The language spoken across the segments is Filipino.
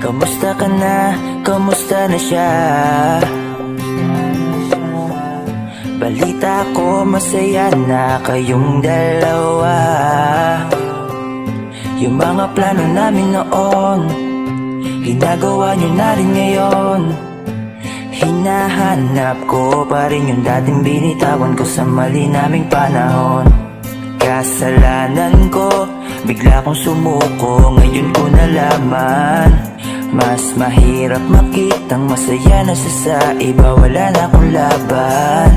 Kamusta ka na? Kamusta na siya? Balita ko masaya na kayong dalawa. Yung mga plano namin noon, ginagawa nyo na rin ngayon. Hinahanap ko pa rin yung dating binitawan ko sa mali naming panahon. Kasalanan ko, bigla kong sumuko, ngayon ko nalaman. Mas mahirap makitang masaya na siya sa iba, wala na akong laban.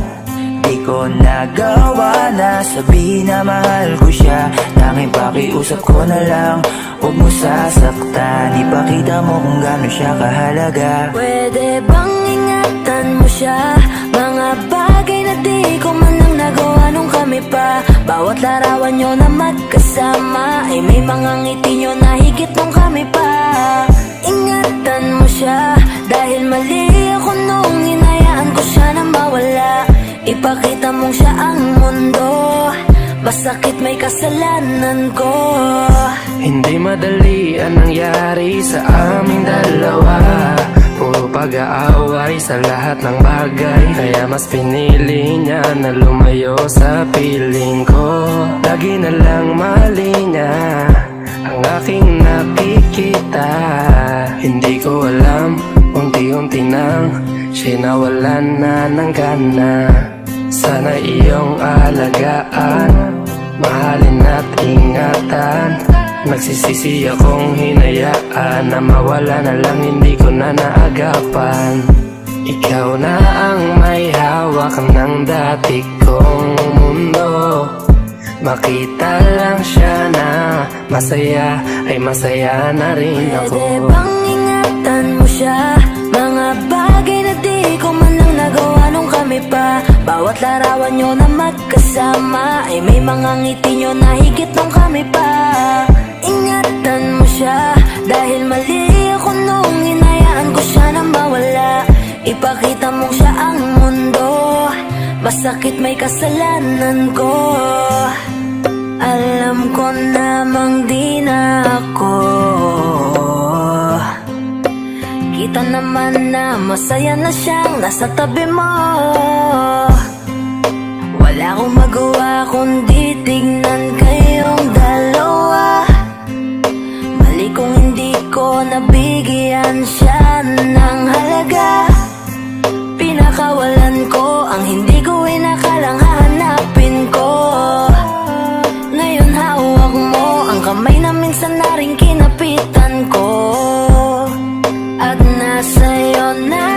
Di ko nagawa na sabihin na mahal ko siya, tanging pakiusap ko na lang, huwag mo sasaktan. Ipakita mo kung gaano siya kahalaga. Pwede bang ingatan mo siya? Mga bagay na di ko man lang nagawa nung kami pa. Bawat larawan nyo na magkasama ay may mga ngiti nyo na higit nung kami pa. Ingatan mo siya dahil mali ako nung hinayaan ko siya na mawala. Ipakita mong siya ang mundo, masakit may kasalanan ko. Hindi madali ang nangyari sa aming dalawa. Puro pag-aaway sa lahat ng bagay, kaya mas pinili niya na lumayo sa piling ko. Lagi na lang mali niya ang aking nakikita. Hindi ko alam, unti-unti nang siya nawalan na ng gana. Sana iyong alagaan, mahalin at ingatan. Nagsisisi akong hinayaan na mawala na lang, hindi ko na naagapan. Ikaw na ang may hawak ng dati kong mundo. Makita lang siya na masaya, ay masaya na rin ako. Pwede bang ingatan mo siya? Mga bagay na di ko man lang nagawa nung kami pa. Bawat larawan nyo na magkasama ay may mga ngiti nyo na higit nung kami pa. Ingatan mo siya dahil mali ako nung hinayaan ko siya na mawala. Ipakita mong siya ang mundo, masakit may kasalanan ko. Alam ko namang di na ako. Kita naman na masaya na siyang nasa tabi mo. Wala akong magawa kundi tignan kayong dalawa. Mali kung hindi ko nabigyan siya ng halaga. Pinakawalan ko ang hindi ko inakalang hahanapin ko. Ngayon hawak mo ang kamay na minsan na rin kinapitan ko. At nasa'yo na.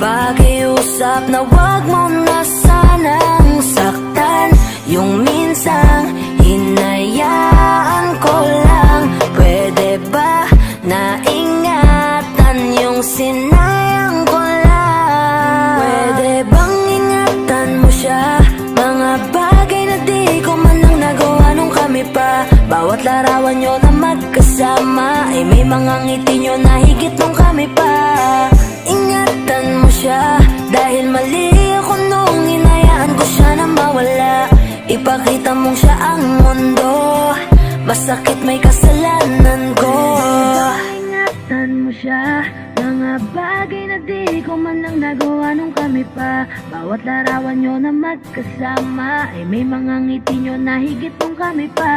Pakiusap na wag mo na sanang saktan. Yung minsang hinayaan ko lang. Pwede ba na ingatan yung sinayang ko lang? Pwede bang ingatan mo siya? Mga bagay na di ko man lang nagawa nung kami pa. Bawat larawan nyo na magkasama ay may mga ngiti nyo na higit nung kami pa. Ingatan mo siya dahil mali ako nung hinayaan ko siya na mawala. Ipakita mong siya ang mundo, masakit may kasalanan ko. Ingatan mo siya, mga bagay na di ko man lang nagawa nung kami pa. Bawat larawan nyo na magkasama ay may mga ngiti nyo na higit nung kami pa.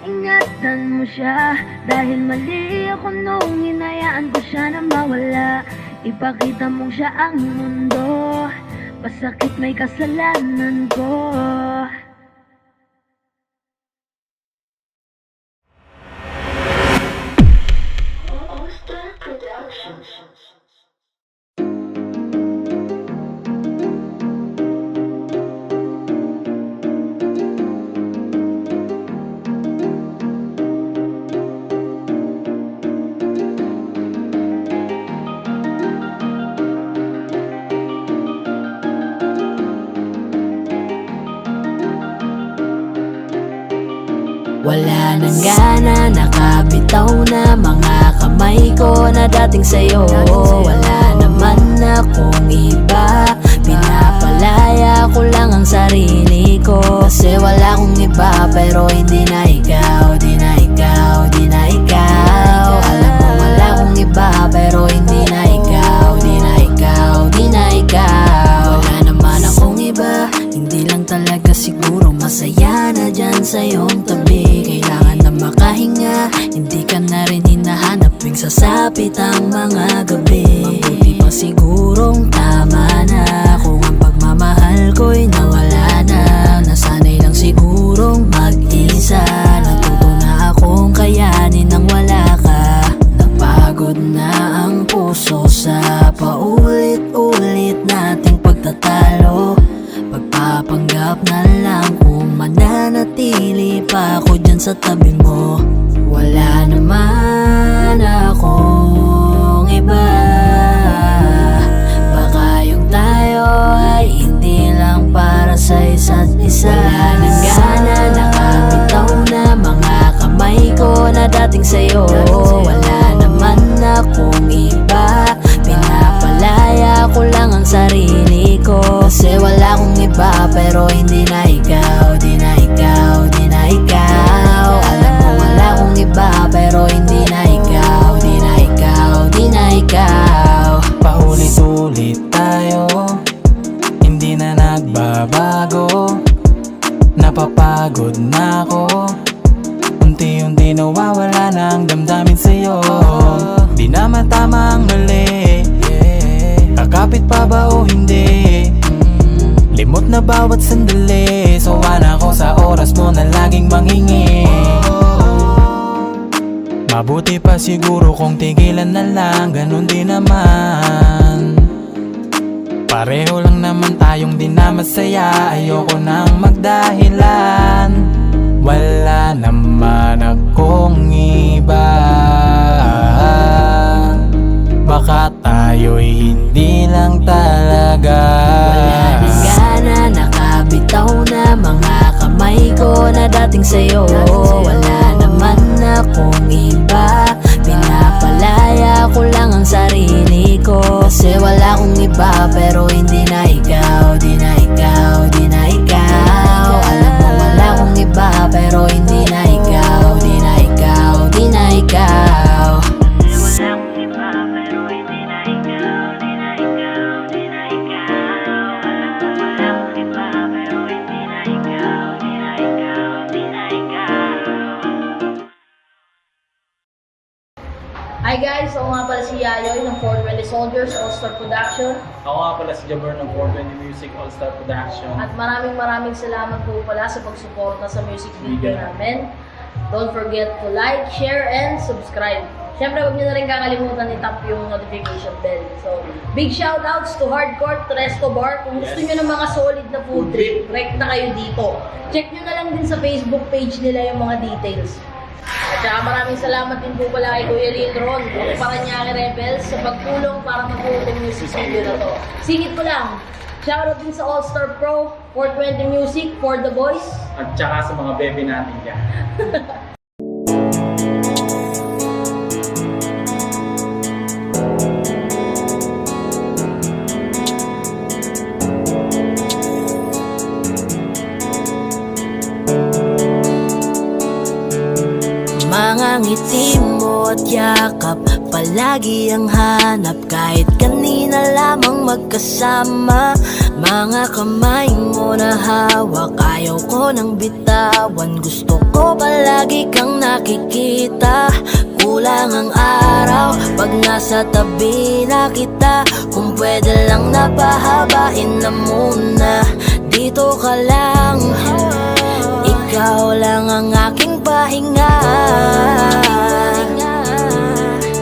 Ingatan mo siya dahil mali ako nung hinayaan ko siya na mawala. Ipakita mong siya ang mundo, masakit may kasalanan ko. Wala nang gana, nakabitaw na mga kamay ko na dating sa'yo. Wala naman akong iba, pinapalaya ko lang ang sarili ko. Kasi wala akong iba pero hindi na ikaw. masaya na dyan sa iyong tabi. Kailangan na makahinga, hindi ka na rin hinahanap tuwing sasapit ang mga gabi. Mabuti pa sigurong tama na kung ang pagmamahal ko'y nawala na. Nasanay lang sigurong mag-isa, natuto na akong kayanin nang wala ka. Napagod na ang puso sa paulit-ulit nating pagtatalo. Pagpapanggap na lang kung mananatili pa ako dyan sa tabi mo. Wala naman akong iba, baka yung tayo ay hindi lang para sa isa't isa. Wala nang gana, nakabitaw na mga kamay ko na dating sa'yo. Wala naman akong iba, pinapalaya ko lang ang sarili ko. Kasi wala akong iba, pero hindi na ikaw, di na ikaw, di na ikaw. Alam mo wala akong iba, pero hindi na ikaw, di na ikaw, di na ikaw. Paulit-ulit tayo, hindi na nagbabago. Napapagod na ako, unti-unti nawawala na ang damdamin sa'yo. Di naman tama ang mali, kakapit pa ba o hindi? Limot na bawat sandali, sawa na ako sa oras mo na laging manghingi. Mabuti pa siguro kung tigilan na lang, ganun din naman. Pareho lang naman tayong di na masaya, ayoko nang magdahilan. Wala naman akong iba, baka tayo'y hindi lang talaga. Wala nang gana, nakabitaw na mga kamay ko na dating sa'yo. Wala naman akong iba, pinapalaya ko lang ang sarili ko. Kasi wala akong iba, pero hindi na ikaw, di na ikaw, di na ikaw. Alam mo wala akong iba, pero hindi na ikaw, di na ikaw, di na ikaw. Hi guys! Ako nga pala si Yayoy ng 420 Soldiers All-Star Production. Ako nga pala si Jabber ng 420 Music All-Star Production. At maraming salamat po pala sa pagsuporta sa music video namin. Don't forget to like, share, and subscribe. Siyempre, huwag niyo na rin kakalimutan i-tap yung notification bell. So, big shoutouts to Hardcore, to Resto Bar. Kung gusto niyo ng mga solid na food trip, direct na kayo dito. Check niyo na lang din sa Facebook page nila yung mga details. At saka maraming salamat din po pala kay Kuya Lindron, ng Paranaque Rebels, sa pagtulong para mabuo yung music video na to. Singit ko lang, shoutout din sa All-Star Pro, 420 Music, For The Boys. At saka sa mga bebe natin dyan. Mga ngiti mo at yakap, palagi ang hanap. Kahit kanina lamang magkasama, mga kamay mo na hawak, ayaw ko nang bitawan. Gusto ko palagi kang nakikita. Kulang ang araw pag nasa tabi na kita. Kung pwede lang napahabain na muna, dito ka lang. Ikaw lang ang aking pahinga.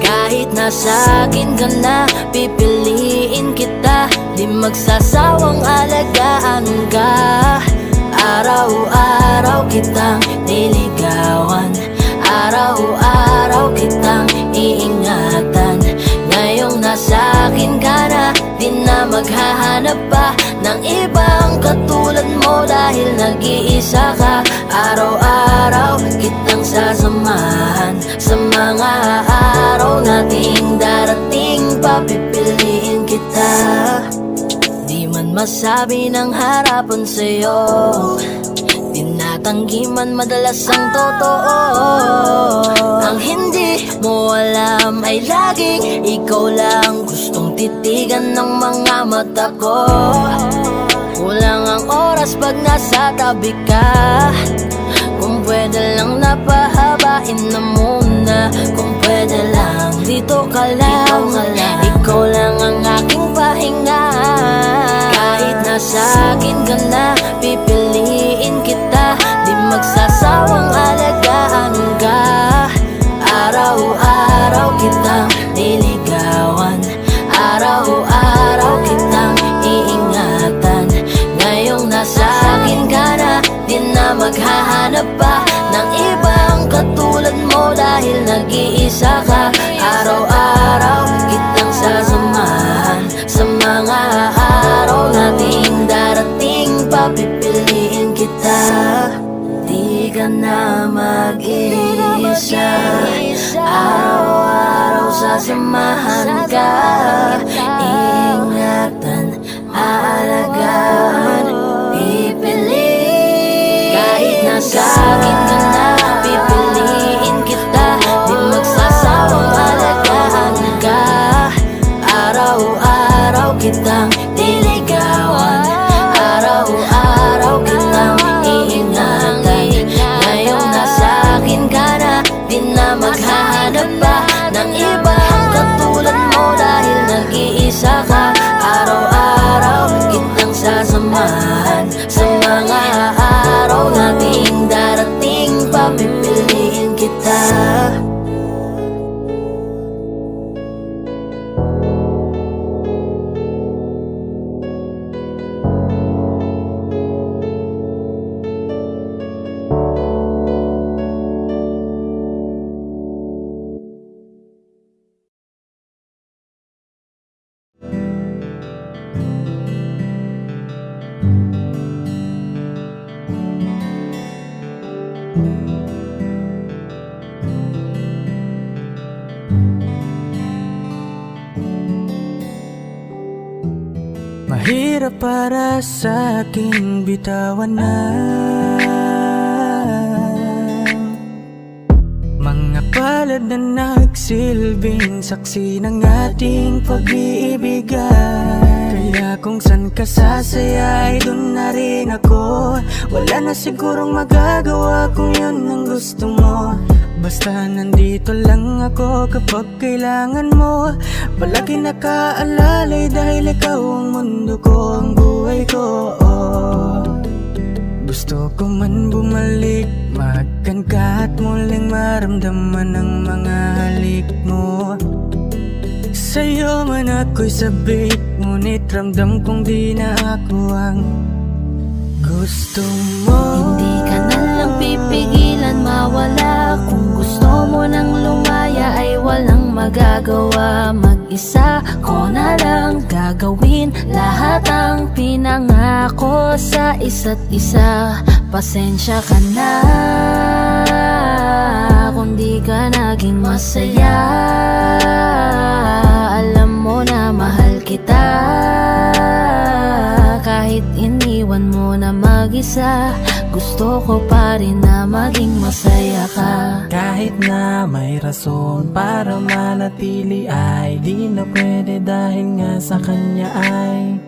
Kahit nasa akin ka na, pipiliin kita. Di magsasawang alagaan ka. Araw-araw kitang niligawan, araw-araw kitang iingatan. Ngayong nasa akin ka na, di na maghahanap pa ng ibang katulad mo. Dahil nag-iisa ka, araw-araw kitang sasamahan. Sa mga araw nating darating, papipiliin kita. Di man masabi ng harapan sa'yo, tinatanggi man madalas ang totoo. Ang hindi mo alam ay laging ikaw lang gustong titigan ng mga mata ko. Kulang ang oras oras pag nasa tabi ka. Kung pwede lang napahabain na muna. Kung pwede lang dito ka lang. Ikaw lang ang aking pahinga. Kahit nasa akin ka na, pipiliin kita. Di magsasawang alagaan ka. Araw-araw kitang niligawan. Araw-araw kitang iingatan. Ngayong nasa akin ka na, di na maghahanap pa ng ibang katulad mo. Dahil nag-iisa ka. Araw-araw kitang sasamahan. Sa mga araw nating darating, papipiliin kita. Di ka na mag-iisa. Araw-araw sasamahan ka. Ingatan, aalagaan, pipiliin. Kahit nasa akin ka na, pipiliin kita. Di magsasawang alagaan ka. Araw-araw kitang niligawan. Araw-araw kitang iingatan. Ngayong nasa akin ka na, di na maghahanap pa ng ibang katulad mo. Dahil nag-iisa ka. Araw-araw kitang sasamahan. Sa mga araw nating darating, papipiliin kita. Mahirap para sa aking bitawan na mga palad na nagsilbing saksi ng ating pag-iibigan. Kaya kung san ka sasaya ay dun na rin ako. Wala na sigurong magagawa kung yun ang gusto mo. Basta nandito lang ako kapag kailangan mo. Palagi nakaalalay dahil ikaw ang mundo ko, ang buhay ko. Gusto ko man bumalik, makan ka at muling maramdaman ang mga halik mo. Sa'yo man ako'y sabik, ngunit ramdam kong di na ako ang gusto mo. Hindi ka na lang pipigilan mawala. Kung gusto mo nang lumaya ay walang magagawa. Mag-isa ko na lang gagawin lahat ang pinangako sa isa't isa. Pasensya ka na kung di ka naging masaya. Alam mo na mahal kita. Kahit iniwan mo na mag-isa, gusto ko pa rin na maging masaya ka. Kahit na may rason para manatili ay di na pwede dahil nga sa kanya ay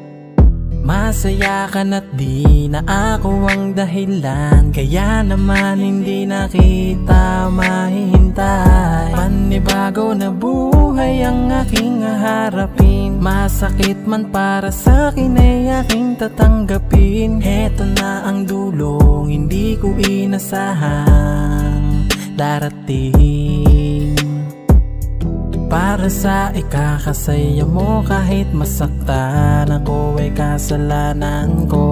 masaya ka na't di na ako ang dahilan. Kaya naman hindi na kita mahihintay. Panibago na buhay ang aking haharapin. Masakit man para sa'kin ay aking tatanggapin. Heto na ang dulong hindi ko inasahang darating. Para sa ikakasaya mo kahit masaktan ako ay kasalanan ko.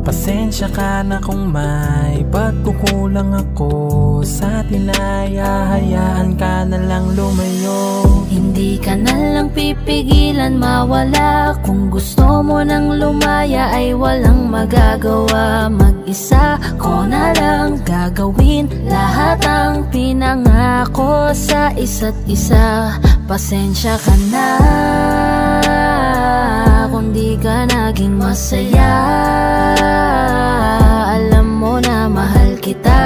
Pasensya ka na kung may pagkukulang ako sa tinaya. Hayaan ka na lang lumayo. Hindi ka na lang pipigilan mawala. Kung gusto mo nang lumaya ay walang magagawa. Mag-isa ko na lang gagawin lahat ang pinangako sa isa't isa. Pasensya ka na kung di ka naging masaya. Alam mo na mahal kita.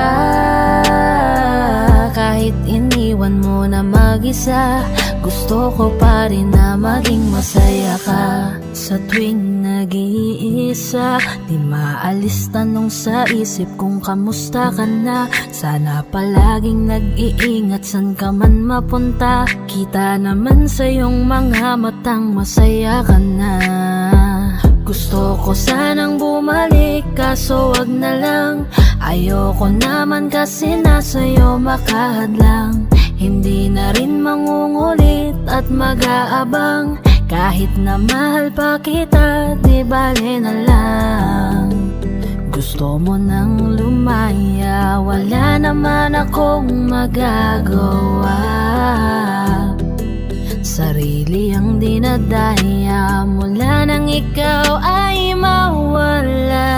Kahit iniwan mo na mag-isa, gusto Gusto ko pa rin na maging masaya ka. Sa tuwing nag-iisa, di maalis tanong sa isip kung kamusta ka na. Sana palaging nag-iingat san ka man mapunta. Kita naman sa iyong mga matang masaya ka na. Gusto ko sanang bumalik kaso wag na lang. Ayoko naman kasi nasa'yo makahadlang. Hindi na rin mangungulit at mag-aabang. Kahit na mahal pa kita, di bale na lang. Gusto mo nang lumaya, wala naman akong magagawa. Sarili ang dinadaya mula nang ikaw ay mawala.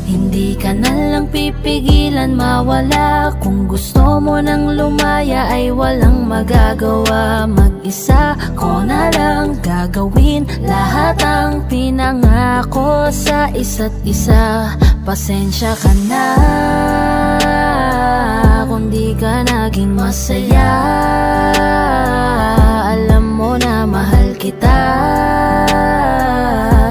Hindi ka na lang pipigilan mawala. Kung gusto mo nang lumaya ay walang magagawa. Mag-isa ko na lang gagawin lahat ang pinangako sa isa't isa. Pasensya ka na kung di ka naging masaya. Alam mo na mahal kita.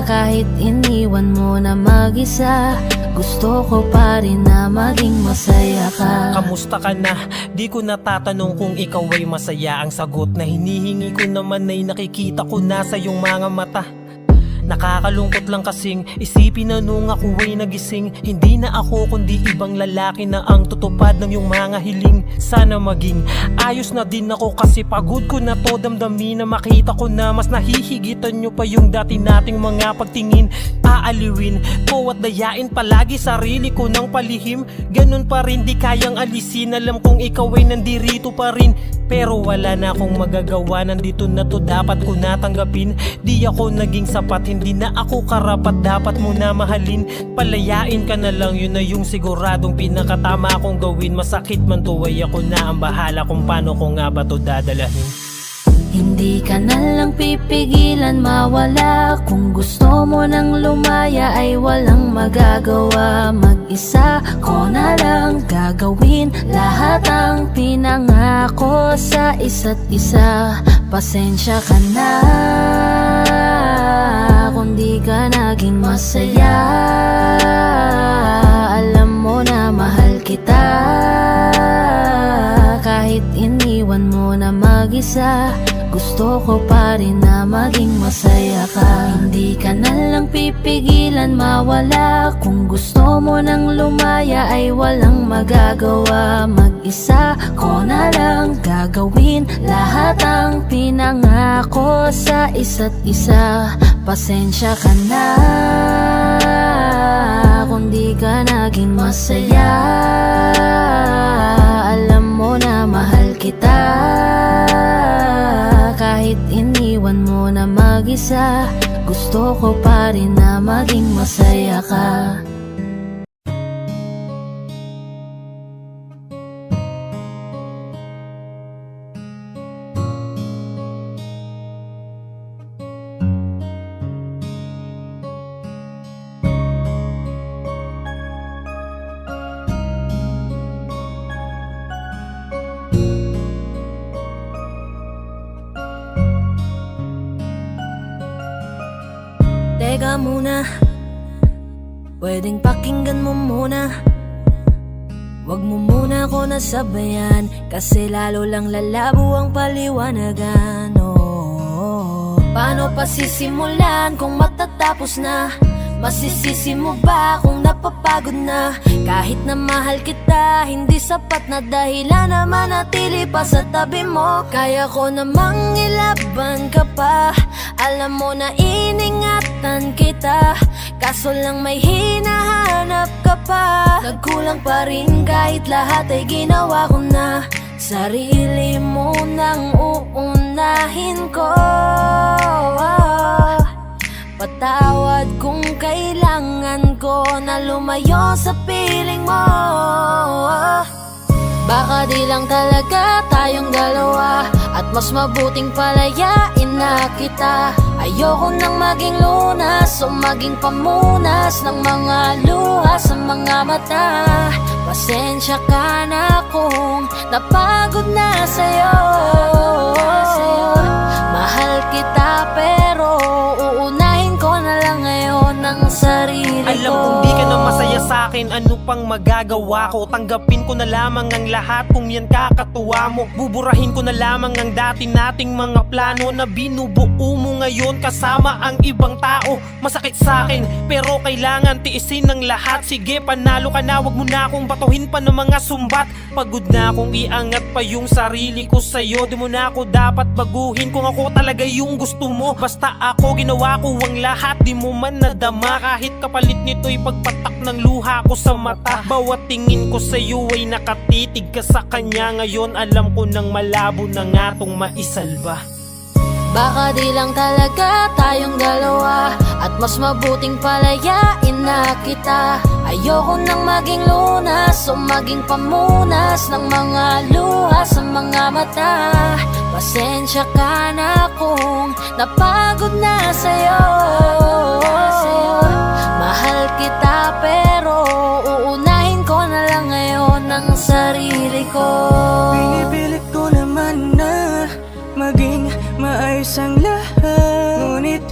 Kahit iniwan mo na mag-isa, gusto ko pa rin na maging masaya ka. Kamusta ka na? Di ko natatanong kung ikaw ay masaya. Ang sagot na hinihingi ko naman ay nakikita ko na sa iyong mga mata. Nakakalungkot lang kasing isipin na nung ako ay nagising, hindi na ako kundi ibang lalaki na ang tutupad ng iyong mga hiling. Sana maging ayos na din ako kasi pagod ko na to damdamin na makita ko na mas nahihigitan nyo pa yung dati nating mga pagtingin. Aaliwin ko at dayain palagi sarili ko ng palihim. Ganun pa rin di kayang alisin. Alam kong ikaw ay nandirito pa rin, pero wala na akong magagawa. Nandito na to, dapat ko natanggapin. Di ako naging sapat, hindi na ako karapat. Dapat mo na mahalin. Palayain ka na lang, yun na yung siguradong pinakatama kong gawin. Masakit man to ay ako na ang bahala kung paano ko nga ba to dadalahin. Hindi ka na lang pipigilan mawala. Kung gusto mo nang lumaya ay walang magagawa. Mag-isa ko na lang gagawin lahat ang pinangako sa isa't isa. Pasensya ka na kung di ka naging masaya. Alam mo na mahal kita. Kahit iniwan mo na mag-isa, gusto ko pa rin na maging masaya ka. Hindi ka na lang pipigilan mawala. Kung gusto mo nang lumaya ay walang magagawa. Mag-isa ko na lang gagawin lahat ang pinangako sa isa't isa. Pasensya ka na kung di ka naging masaya. Alam mo na mahal kita. Kahit iniwan mo na mag-isa, gusto ko pa rin na maging masaya ka. Teka muna, pwedeng pakinggan mo muna. Wag mo muna ako nasabayan, kasi lalo lang lalabo ang paliwanagan. Paano pa sisimulan kung matatapos na? Masisisi mo ba kung napapagod na? Kahit na mahal kita, hindi sapat na dahilan na manatili pa sa tabi mo. Kaya ko namang ilaban ka pa. Alam mo na iningatan kita, kaso lang may hinahanap ka pa. Nagkulang pa rin kahit lahat ay ginawa ko na. Sarili mo nang uunahin ko. Patawad kung kailangan ko na lumayo sa piling mo. Baka di lang talaga tayong dalawa, at mas mabuting palayain na kita. Ayoko nang maging lunas o maging pamunas ng mga luha sa mga mata. Pasensya ka na kung napagod na sa'yo. ng sarili ko. Alam kong di ka na masaya sa'kin, ano pang magagawa ko? Tanggapin ko na lamang ang lahat kung yan kakatuwa mo. Buburahin ko na lamang ang dati nating mga plano na binubuo mo ngayon kasama ang ibang tao. Masakit sa'kin pero kailangan tiisin ng lahat. Sige, panalo ka na, wag mo na akong batuhin pa ng mga sumbat. Pagod na akong iangat pa yung sarili ko sa'yo. Di mo na ako dapat baguhin kung ako talaga yung gusto mo. Basta ako, ginawa ko ang lahat, di mo man nadama. Kahit kapalit nito'y pagpatak ng luha ko sa mata. Bawat tingin ko sa'yo ay nakatitig ka sa kanya. Ngayon alam ko nang malabo na nga tong maisalba. Baka di lang talaga tayong dalawa, at mas mabuting palayain na kita. Ayoko nang maging lunas o maging pamunas ng mga luha sa mga mata. Pasensya ka na kung napagod na sa'yo. Mahal kita pero uunahin ko na lang ngayon ang sarili ko. Pinipilit ko naman na maging maayos ang lahat, ngunit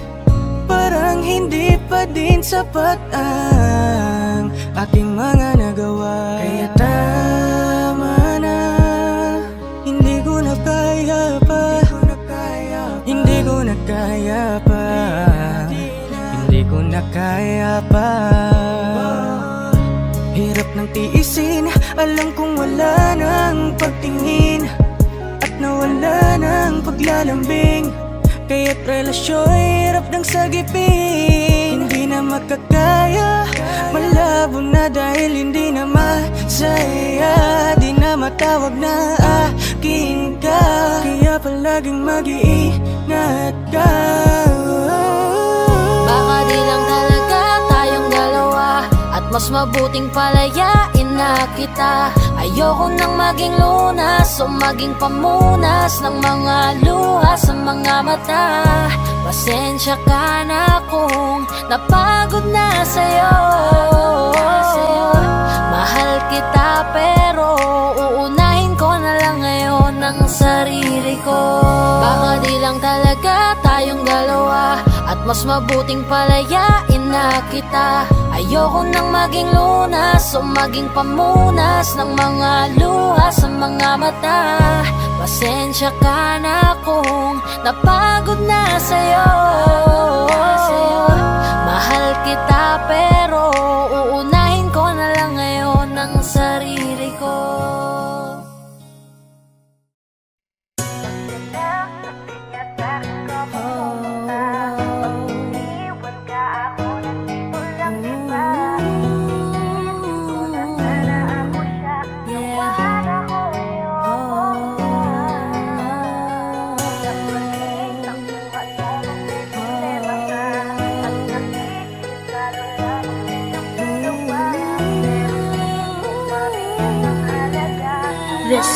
parang hindi pa din sapat ang aking mga nagawa. Kaya tama na, hindi ko na kaya pa, hindi ko na kaya pa, hindi ko na kaya pa. Hirap ng tiisin, alam kong wala nang pagtingin at nawala ng paglalambing. Kaya't relasyo'y hirap ng sagipin. Hindi na makakaya, malabo na dahil hindi na masaya. Di na matawag na akin ka, kaya palaging mag-iingat ka. Baka di lang talaga tayong dalawa, at mas mabuting palayain na kita. Ayoko nang maging lunas o maging pamunas ng mga luha sa mga mata. Pasensya ka na kung napagod na sa'yo. Mahal kita pero uunahin ko na lang ngayon ang sarili ko. Baka di lang talaga tayong dalawa, at mas mabuting palayain na kita. Ayoko nang maging lunas o maging pamunas ng mga luha sa mga mata. Pasensya ka na kung napagod na sa'yo. Mahal kita pero uunahin ko na lang ngayon ang sarili ko. This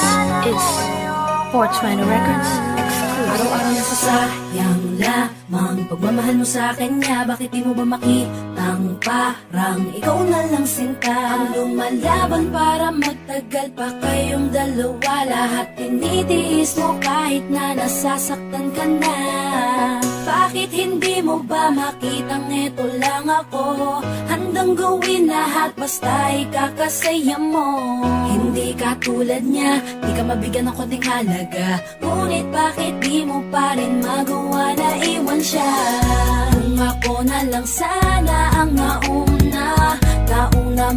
is 420 Records exclusive. Araw-araw nasasayang lamang pagmamahal mo sa kanya. Bakit di mo ba makitang parang ikaw na lang sinta ang lumalaban para magtagal pa kayong dalawa? Lahat tinitiis mo kahit na nasasaktan ka na. Bakit hindi mo ba makitang eto lang ako? Handang gawin lahat basta ikakasaya mo. Hindi ka tulad niya, di ka mabigyan ng konting halaga. Ngunit bakit di mo pa rin magawa na iwan siya? Kung ako na lang sana ang nauna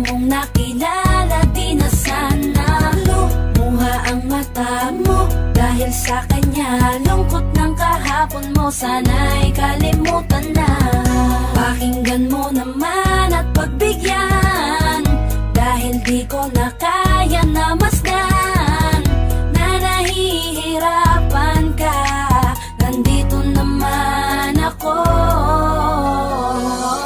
mong nakilala, di na sana lumuha ang mata mo dahil sa kanya. Lungkot ng kahapon mo, sana'y kalimutan na. Pakinggan mo naman at pagbigyan, dahil di ko na kaya na masdan na nahihirapan ka. Nandito naman ako.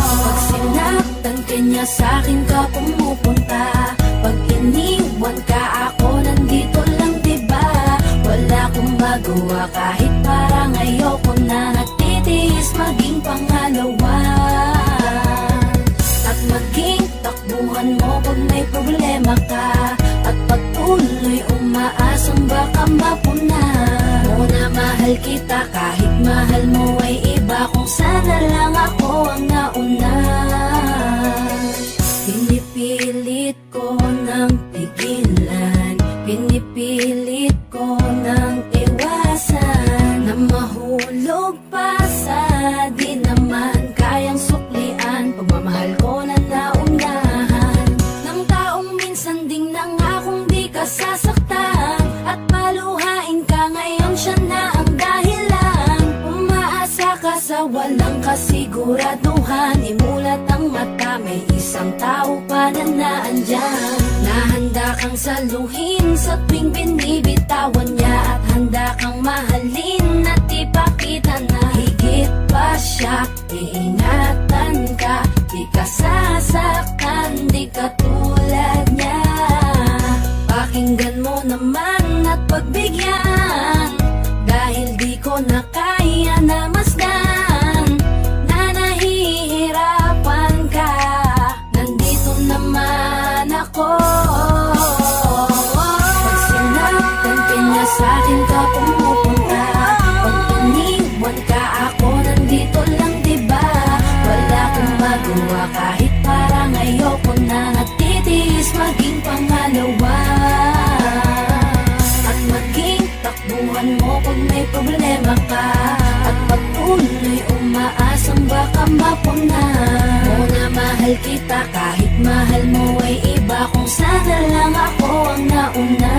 Pag sinaktan ka niya, sa'kin ka pumupunta. Pag iniwan ka, ako nandito lang, diba? Wala akong magawa kahit parang ayoko na. Nagtitiis maging pangalawa at maging takbuhan mo pag may problema ka. At pagtuloy umaasang baka mapuna mo na mahal kita kahit mahal mo ay iba. Kung sana lang ako ang nauna. mahal ko na naunahan ng taong minsan ding nangakong di ka sasaktan. At paluhain ka ngayon, siya na ang dahilan. Umaasa ka sa walang kasiguraduhan, imulat ang mata, may isang tao pa na naandyan. Nahanda kang saluhin sa tuwing binibitawan niya, at handa kang mahalin at ipakita na higit pa siya. Iingatan ka, di ka sasaktan, di ka tulad niya. Pakinggan mo naman at pagbigyan, dahil di ko na kaya na masdan na nahihirapan ka. Nandito naman ako. Pag sinaktan ka niya, sa'kin ka pumupunta. Pag iniwan ka, ako nandito lang, diba? Wala kong magawa kahit parang ayoko na. Natitiis maging pangalawa at maging takbuhan mo pag may problema ka. At pagtuloy umaasang baka mapuna mo na mahal kita kahit mahal mo ay iba. Kung sana lang ako ang nauna.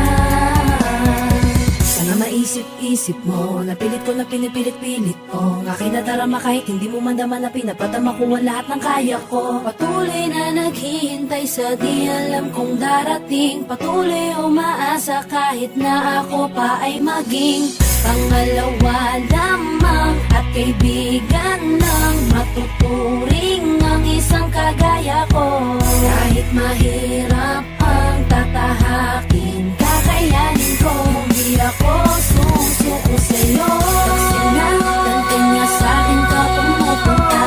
Sana maisip-isip mo, napilit ko na pinipilit-pilit ko ang aking nadarama kahit hindi mo man daman na pinapatama ko ang lahat ng kaya ko. Patuloy na naghihintay sa di alam kung darating. Patuloy umaasa kahit na ako pa ay maging pangalawa lamang at kaibigan ng matuturing ang isang kagaya ko. Kahit mahirap ang tatahakin, kakayanin ko. Hindi ako susuko sa'yo. Pag sinaktan ka niya, sa'kin ka pumupunta.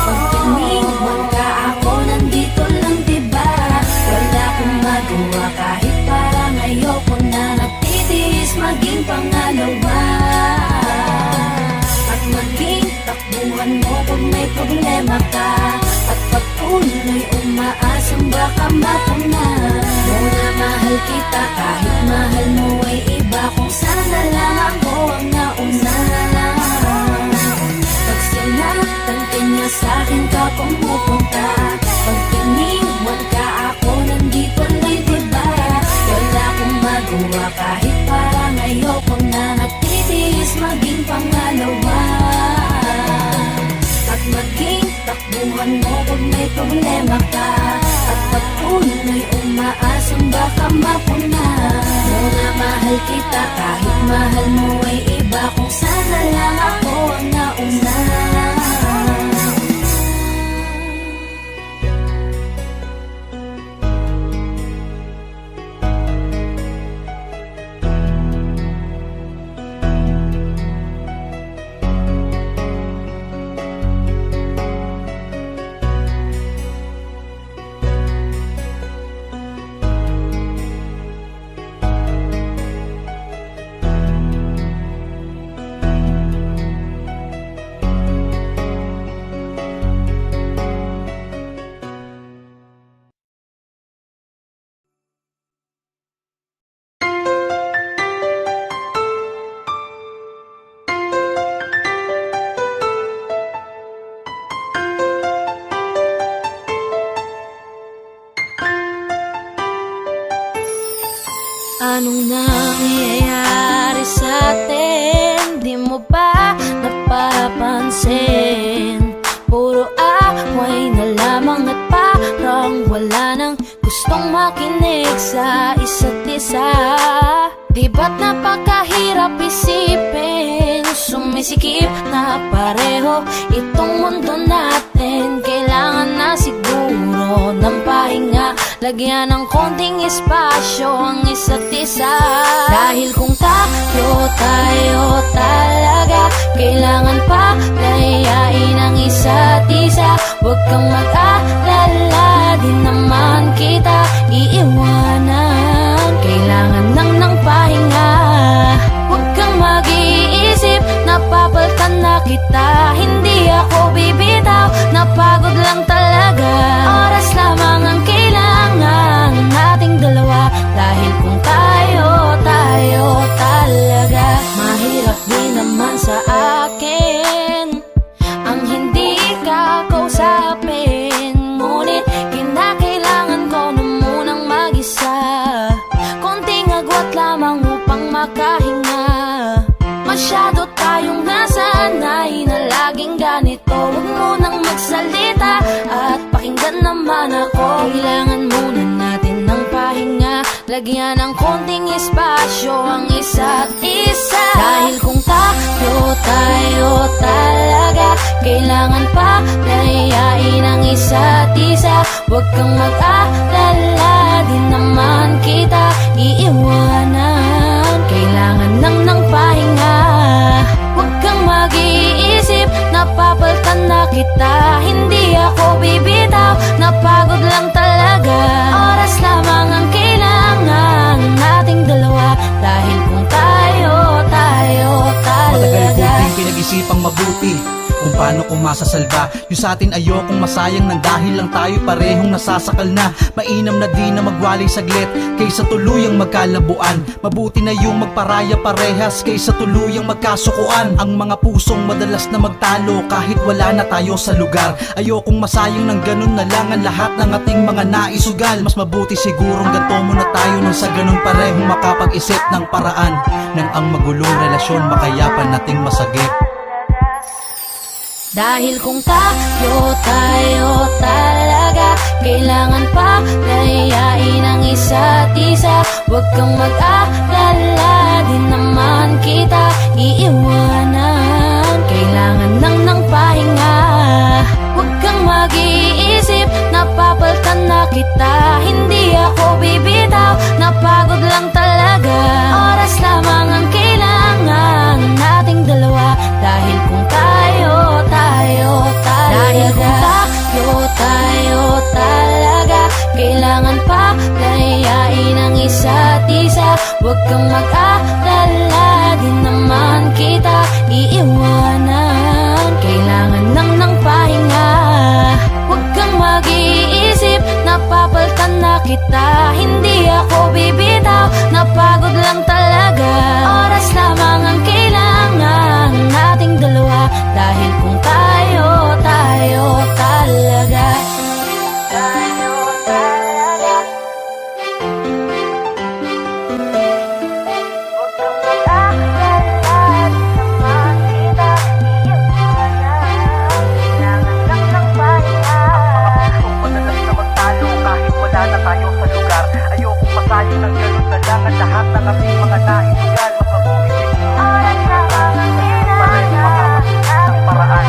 Pag iniwan ka, ako nandito lang, diba? Wala akong magawa kahit parang ayoko na. Natitiis maging pangalawa at maging takbuhan mo pag may problema ka. At pagtuloy umaasang baka mapuna mo na mahal kita kahit mahal mo ay iba. Kung sana lang ako ang nauna. Pag sinaktan ka niya, sa'kin ka pumupunta. Pag iniwan ka, ako nandito lang, diba? Wala akong magawa kahit parang ayoko na. Natitiis maging pangalawa at maging takbuhan mo pag may problema ka. At pagtuloy umaasang baka mapuna mo na mahal kita kahit mahal mo ay iba. Kung sana lang ako ang nauna. Anong nangyayari sa atin? Di mo ba napapansin? Puro away na lamang at parang wala nang gustong makinig sa isa't isa. Di ba't napakahirap isipin? Sumisikip na pareho itong mundo natin. Kailangan na siguro ng pahinga, lagyan ng konting espasyo ang isa't isa. Dahil kung tayo talaga, kailangan pa layain ang isa't isa. Huwag kang mag-alala, di naman kita iiwanan. Kailangan lang ng pahinga. Huwag kang mag-iisip, napapaltan na kita. Hindi ako bibitaw, napagod lang talaga. Oras lamang ang kailangan nating dalawa. Dahil kung tayo talaga, mahirap din naman sa akin ang hindi ka kausapin mo. naman ako. Kailangan muna natin ng pahinga, lagyan ng konting espasyo ang isa't isa. Dahil kung tayo talaga, kailangan pa layain ang isa't isa. Huwag kang mag-alala, di naman kita iiwanan. Kailangan lang ng pahinga, huwag kang mag-iisip, napapaltan na kita. Hindi ako bibitaw, napagod lang talaga. Oras lamang ang kailangan nating dalawa. Dahil kung tayo Matagal ko talaga. din pinag-isipang mabuti kung paano ko masasalba yung sa atin. Ayokong masayang nang dahil lang tayo parehong nasasakal na. Mainam na di na magwaling saglit kaysa tuluyang magkalabuan. Mabuti na yung magparaya parehas kaysa tuluyang magkasukuan. Ang mga pusong madalas na magtalo kahit wala na tayo sa lugar. Ayokong masayang ng ganun na lang ang lahat ng ating mga naisugal. Mas mabuti sigurong ganto muna tayo nang sa ganun parehong makapag-isip ng paraan nang ang magulong relasyon makayapan nating masagip. Dahil kung tayo talaga, kailangan pa layain ang isa't isa. Huwag kang mag-alala, di naman kita iiwanan. Kailangan lang ng pahinga, huwag kang mag-iisip, napapaltan na kita. Hindi ako bibitaw, napagod lang talaga. Oras lamang ang kailangan nating dalawa. Dahil kung tayo talaga, dahil kung tayo talaga, kailangan pa layain ang isa't isa. Huwag kang mag-alala, di naman kita iiwanan. Kailangan lang ng pahinga, huwag kang mag-iisip, napapaltan na kita. Hindi ako bibitaw, napagod lang talaga. Oras lamang ang kailangan nating dalawa. Dahil kung tayo talaga, tayo talaga. Huwag kang mag-alala, di naman kita iiwanan. Kailangan lang ng pahinga. Madalas na magtalo kahit wala na tayo sa lugar. Ayokong masayang ng ganun na lang ang lahat ng ating mga naisugal. Mas mabuti siguro Oras lamang ang kailangan nating paraan.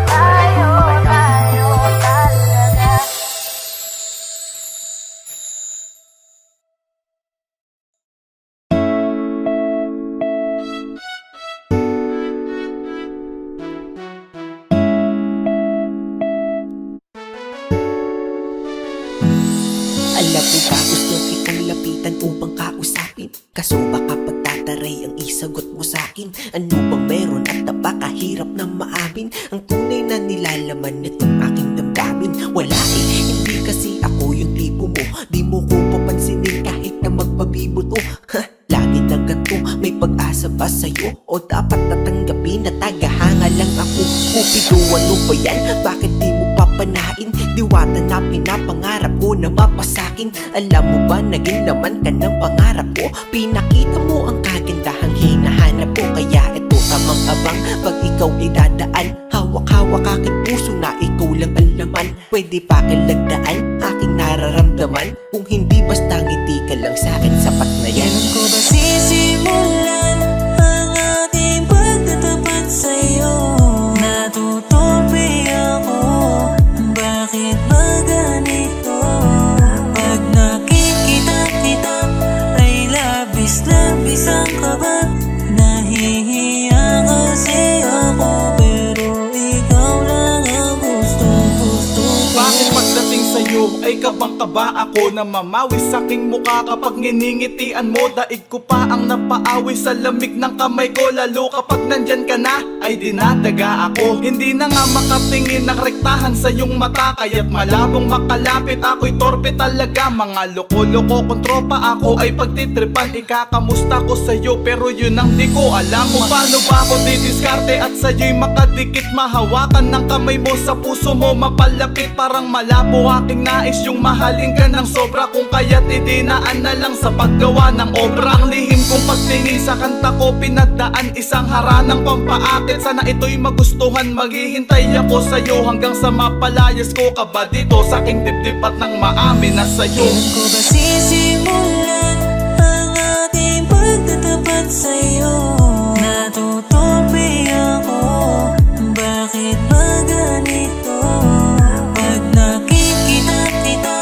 tayo talaga. Alam mo ba gusto kitang lapitan upang kausapin? Kaso baka pagtataray ang isagot mo sa'kin. Ano bang meron at napakahirap na maamin ang tunay na nilalaman nitong aking damdamin? Wala hindi kasi ako yung tipo mo. Di mo ko papansinin kahit na magpabibuto. Lagi na ganito, may pag-asa ba sa'yo? O dapat natanggapin na tagahanga lang ako? Cupido, ano ba yan? Bakit di mo papanain? Diwata na pinapangarap ko na mapasakin. Alam mo ba, naging laman ka ng pangarap ko. Pinakita mo ang kagandahang hinahanap ko. Kaya ito tamang abang pag ikaw ay dadaan. Hawak-hawak aking puso na ikaw lang ang laman. Pwede pa kalagdaan aking nararamdaman. Kung hindi basta ngiti ka lang sa'kin, sapat na yan. Kailan ko ba sisimulan ang ating pagtatapat sa'yo? Natutupi ako, bakit ba ganito? Pag nakikita kita ay labis-labis ang kaba. Nahihiya kasi ako, pero ikaw lang ang gusto ko. Bakit pagdating sa'yo ay kabang-kaba ako na mamawi sa'king mukha kapag nginingitian mo? Daig ko pa ang napaawi sa lamig ng kamay ko. Lalo kapag nandyan ka na ay dinadaga ako. Hindi na nga makatingin ng rektahan sa iyong mata, kaya't malabong makalapit ako'y torpe talaga. Mga loko-loko kong tropa ako ay pagtitripan. Ikakamusta ko sa'yo pero yun ang di ko alam kung paano ba ako didiskarte at sa'yo'y makadikit. Mahawakan ng kamay mo sa puso mo mapalapit, parang malabo aking nais yung mahalin ka ng sobra. Kung kaya't idinaan na lang sa paggawa ng obra. Ang lihim kong pagtingin sa kanta ko pinagdaan, isang haranang pampaakit. Sana ito'y magustuhan, maghihintay ako sa'yo hanggang sa mapalayas ko ka ba dito sa aking dibdib at nang maamin na sa'yo. Kailan ko ba sisimulan ang ating pagtatapat sa'yo? Natutupi ako, bakit ba ganito? Pag nakikita kita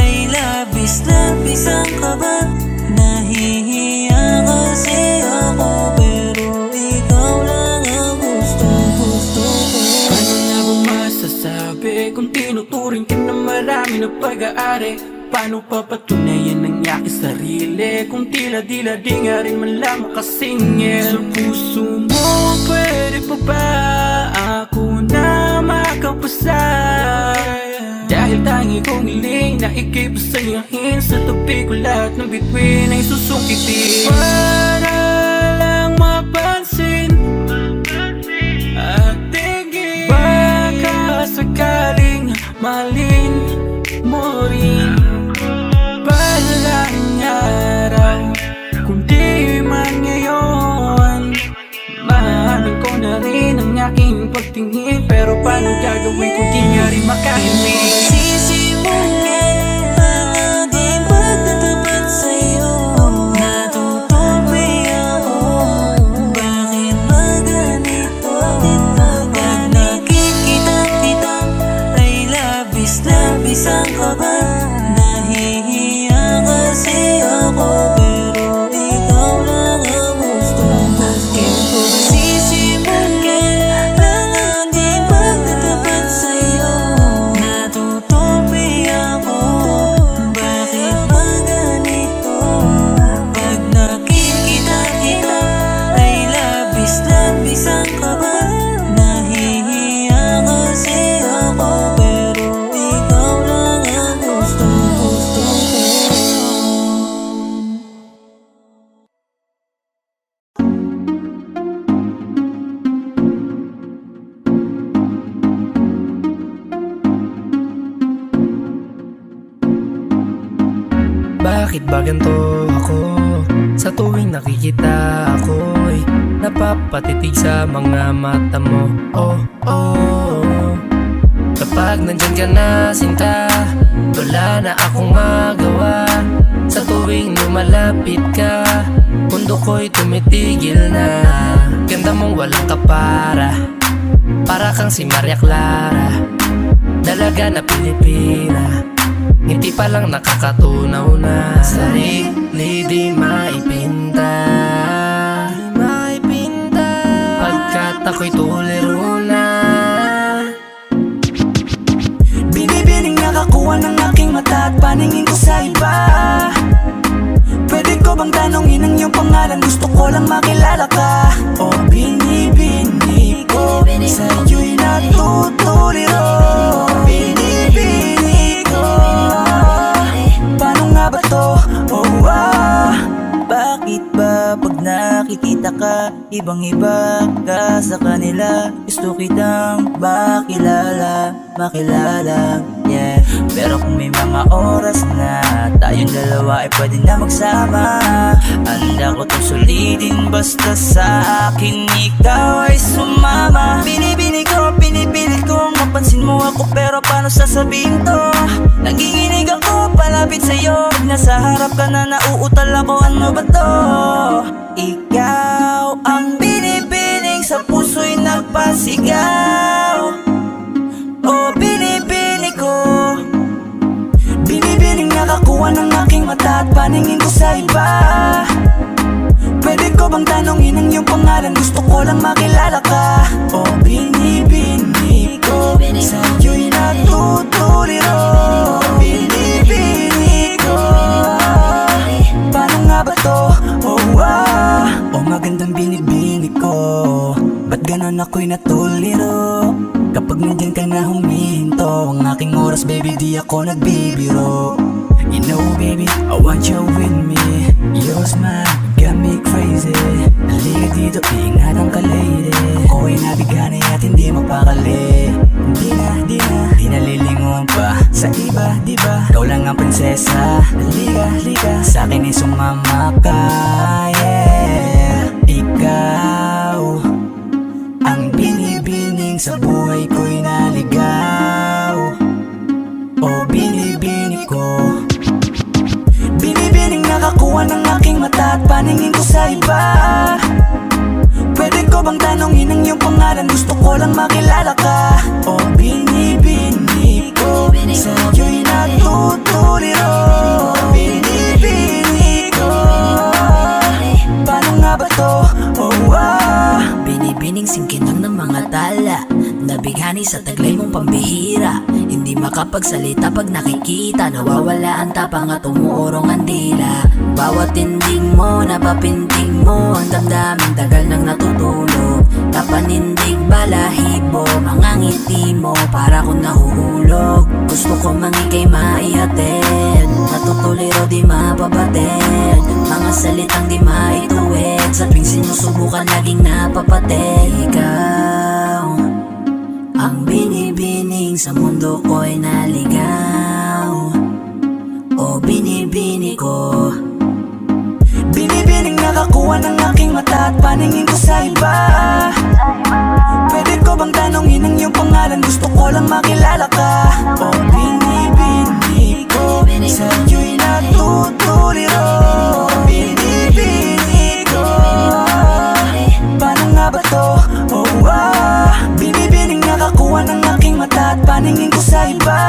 ay labis-labis ang kaba. Nahihiya kasi ako, pero ikaw lang ang gusto ko. Ano nga ba masasabi kung tinuturing ka na marami na pag-aari? Paano papatunayan ng aking sarili kung tila-dila di nga rin man lang makasingil? Sa puso mo, pwede pa ba ako na makapasa? Dahil tangi kong hiling na ika'y pasayahin, sa tabi ko lahat ng bituin ay susungkitin. Para lang mapansin at tingin, baka sakaling mahalin mo rin. Balang araw, kung di man ngayon, mahalin ko na rin ang aking pagtingin. Pero paano gagawin kung di nga rin makahimik? Sisimulan ang ating pagtatapat sa'yo. Natutupi ako, bakit ba ganito? Pag nakikita kita ay labis-labis ang kaba. Nahihiya kasi ako, pero ikaw lang ang gusto ko. Kailan ko ba sisimulan ang ating pagtatapat sa'yo? Natutupi ako, bakit ba ganito? Pag nakikita kita ay labis-labis ang kaba. Nahihiya kasi ako, pero ikaw lang ang gusto ko. Bakit ba ganito ako? Sa tuwing nakikita ako'y napapatitig sa mga mata mo. Oh, oh. Kapag nandyan ka na sinta, wala na akong magawa. Sa tuwing lumalapit ka, mundo ko'y tumitigil na. Ganda mong walang kapara, para kang si Maria Clara, dalaga na Pilipina. Ngiti pa lang nakakatunaw na. Sarili di maipinta, pagkat ako'y tuliro na. Binibining nakakuha ng aking mata at paningin ko sa iba. Pwede ko bang tanongin ang iyong pangalan? Gusto ko lang makilala ka. O binibini ko, sa'yo'y natutuliro. Binibini ko, paano nga ba to? Oh, bakit ba pag nakikita ka, ibang-iba ka sa kanila? Gusto kitang makilala, yeah. Pero kung may mga oras na tayong dalawa ay pwede na magsama, handa ko to sulitin basta sa akin ikaw ay sumama. Binibini ko, pinipilit ko mapansin mo ako, pero paano sasabihin to? Nanginginig ako palapit sa'yo, pag nasa harap ka na nauutal ako, ano ba to? Ikaw ang binibining sa puso'y nagpasigaw. O binibini ko, binibining nakakuha ng aking mata at paningin ko sa iba. Pwede ko bang tanongin ang iyong pangalan? Gusto ko lang makilala ka. O binibini ko, sa'yo'y natutuliro. Binibini ko, paano nga ba to? Oh, magandang binibini ko, ba't ganon ako'y natuliro? Kapag nandyan ka na huminto, ang aking oras baby di ako nagbibiro. You know baby, I want you with me. Your smile got me crazy. Halika dito, iingatan ka lady. Ako'y nabigani at hindi mapakali. Di na lilingon pa sa iba, diba? Ikaw lang ang prinsesa. Halika, sa'kin ay sumama ka, yeah. Ikaw ang binibining sa buhay ko'y naligaw. O binibini ko, binibining nakakuha ng aking mata at paningin ko sa iba. Pwede ko bang tanongin ang iyong pangalan? Gusto ko lang makilala ka. O binibini ko, sa'yo'y natutuliro. Binibini ko, paano nga ba to? Oh, Binibining singkinang ng mga tala, nabighani sa taglay mong pambihira. Hindi makapagsalita pag nakikita, nawawala ang tapang at umuurong ang dila. Bawat tinding mo, napapinting mo, ang damdaming tagal nang natutulog. Kapanindig balahibo, mga ngiti mo, para kong nahuhulog. Gusto ko mangikay maihatid, natutuliro di mapabatid. Mga salitang di maituwid, sa tuwing sinusubukan laging napapatid. Ikaw ang binibining sa mundo ko'y naligaw. O binibini ko, binibining nakakuha ng aking mata at paningin ko sa iba. Pwede ko bang tanongin ang iyong pangalan? Gusto ko lang makilala ka. O binibini ko, sa'yo'y natutuliro. Binibini ko, paano nga ba to? Oh, binibining nakakuha ng aking mata at paningin ko sa iba.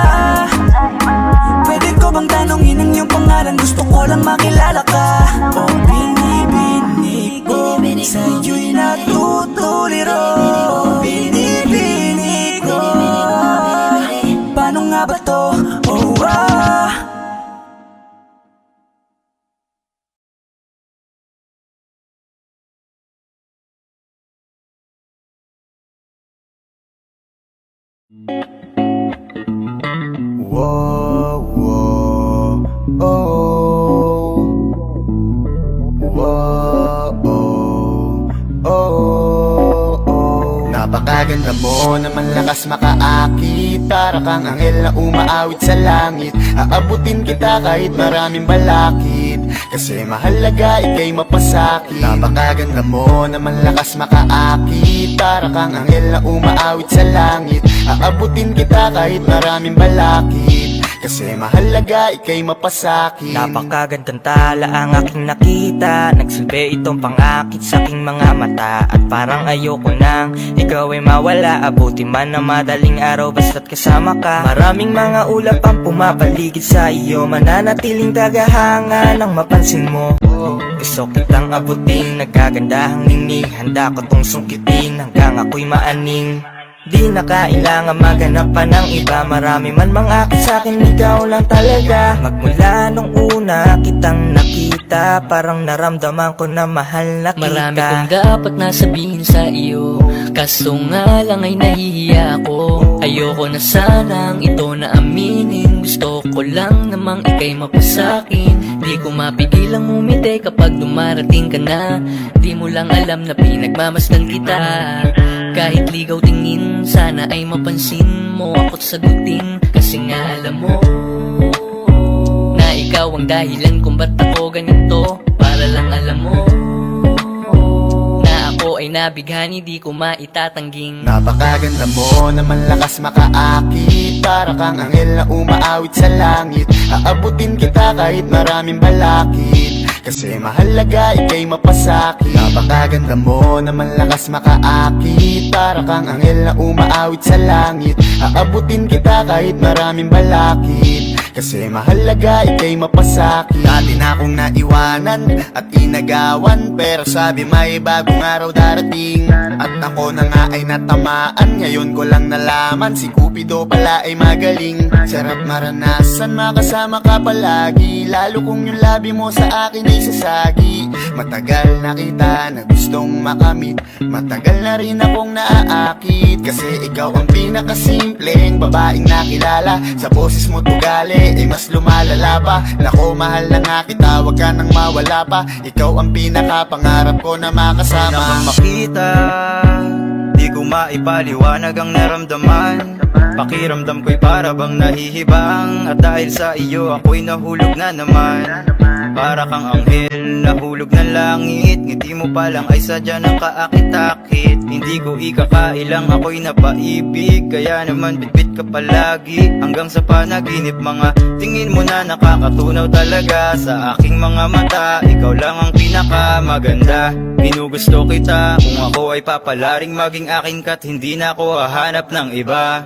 Pwede ko bang tanongin ang iyong pangalan? Gusto ko lang makilala ka. O binibini ko, sa'yo'y natutuliro. Binibini ko, paano nga ba to? Oh, Whoa, whoa, oh. Whoa, oh, oh, oh. Napakaganda mo naman, lakas makaakit. Para kang anghel na umaawit sa langit. Aabutin kita kahit maraming balakid, kasi mahalaga ika'y mapasakit. Napakaganda mo naman, lakas makaakit. Para kang anghel na umaawit sa langit. Aabutin kita kahit maraming balakid, kasi mahalaga ika'y mapasakit. Napakagandang tala ang aking nakita. Nagsilbi itong pangakit sa aking mga mata. At parang ayoko nang ikaw ay mawala. Abuti man na madaling araw basta't kasama ka. Maraming mga ulap ang pumapaligid sa iyo. Mananatiling tagahanga nang mapansin mo. Gusto kitang abutin, nagkagandahang ningning. Handa ko tong sungkitin hanggang ako'y maaning. Di na kailangan maghanap pa ng iba. Marami man mangakit sa'kin, ikaw lang talaga. Magmula nung una kitang nakita, parang naramdaman ko na mahal na kita. Marami kong dapat nasabihin sa iyo, kaso nga lang ay nahihiya ako. Ayoko na sanang ito na aminin. Gusto ko lang namang ika'y mapasakin. Di ko mapigilang umiti kapag dumarating ka na. Di mo lang alam na pinagmamasdan kita. Kahit ligaw tingin, sana ay mapansin mo ako't sagutin. Kasi nga alam mo na ikaw ang dahilan kung ba't ako ganito. Para lang alam mo na ako ay nabighani, di ko maitatangging. Napakaganda mo naman, lakas makaakit. Para kang anghel na umaawit sa langit. Aabutin kita kahit maraming balakid, kasi mahalaga ika'y mapasakit. Napakaganda mo naman, lakas makaakit. Para kang anghel na umaawit sa langit. Aabutin kita kahit maraming balakid, kasi mahalaga ika'y mapasakit. Dati na akong naiwanan at inagawan, pero sabi may bagong araw darating. At ako na nga ay natamaan, ngayon ko lang nalaman si Cupido pala ay magaling. Sarap maranasan, makasama ka palagi, lalo kung yung labi mo sa akin ay sasagi. Matagal na kita na gustong makamit, matagal na rin akong naaakit, kasi ikaw ang pinakasimpleng babaeng nakilala. Sa boses mo tugali ay mas lumalala pa. Nako mahal na nga kita, wag ka nang mawala pa. Ikaw ang pinakapangarap ko na makasama. Di naman makita, di ko maipaliwanag ang naramdaman. Pakiramdam ko'y para bang nahihibang. At dahil sa iyo ako'y nahulog na naman. Para kang anghel, nahulog ng langit. Ngiti mo pa lang ay sadya ng kaakit-akit. Hindi ko ikakailang ako'y napaibig. Kaya naman bitbit ka palagi hanggang sa panaginip. Mga tingin mo na nakakatunaw talaga sa aking mga mata. Ikaw lang ang pinakamaganda, ginugusto kita. Kung ako ay papalaring maging akin ka't hindi na ako hahanap ng iba.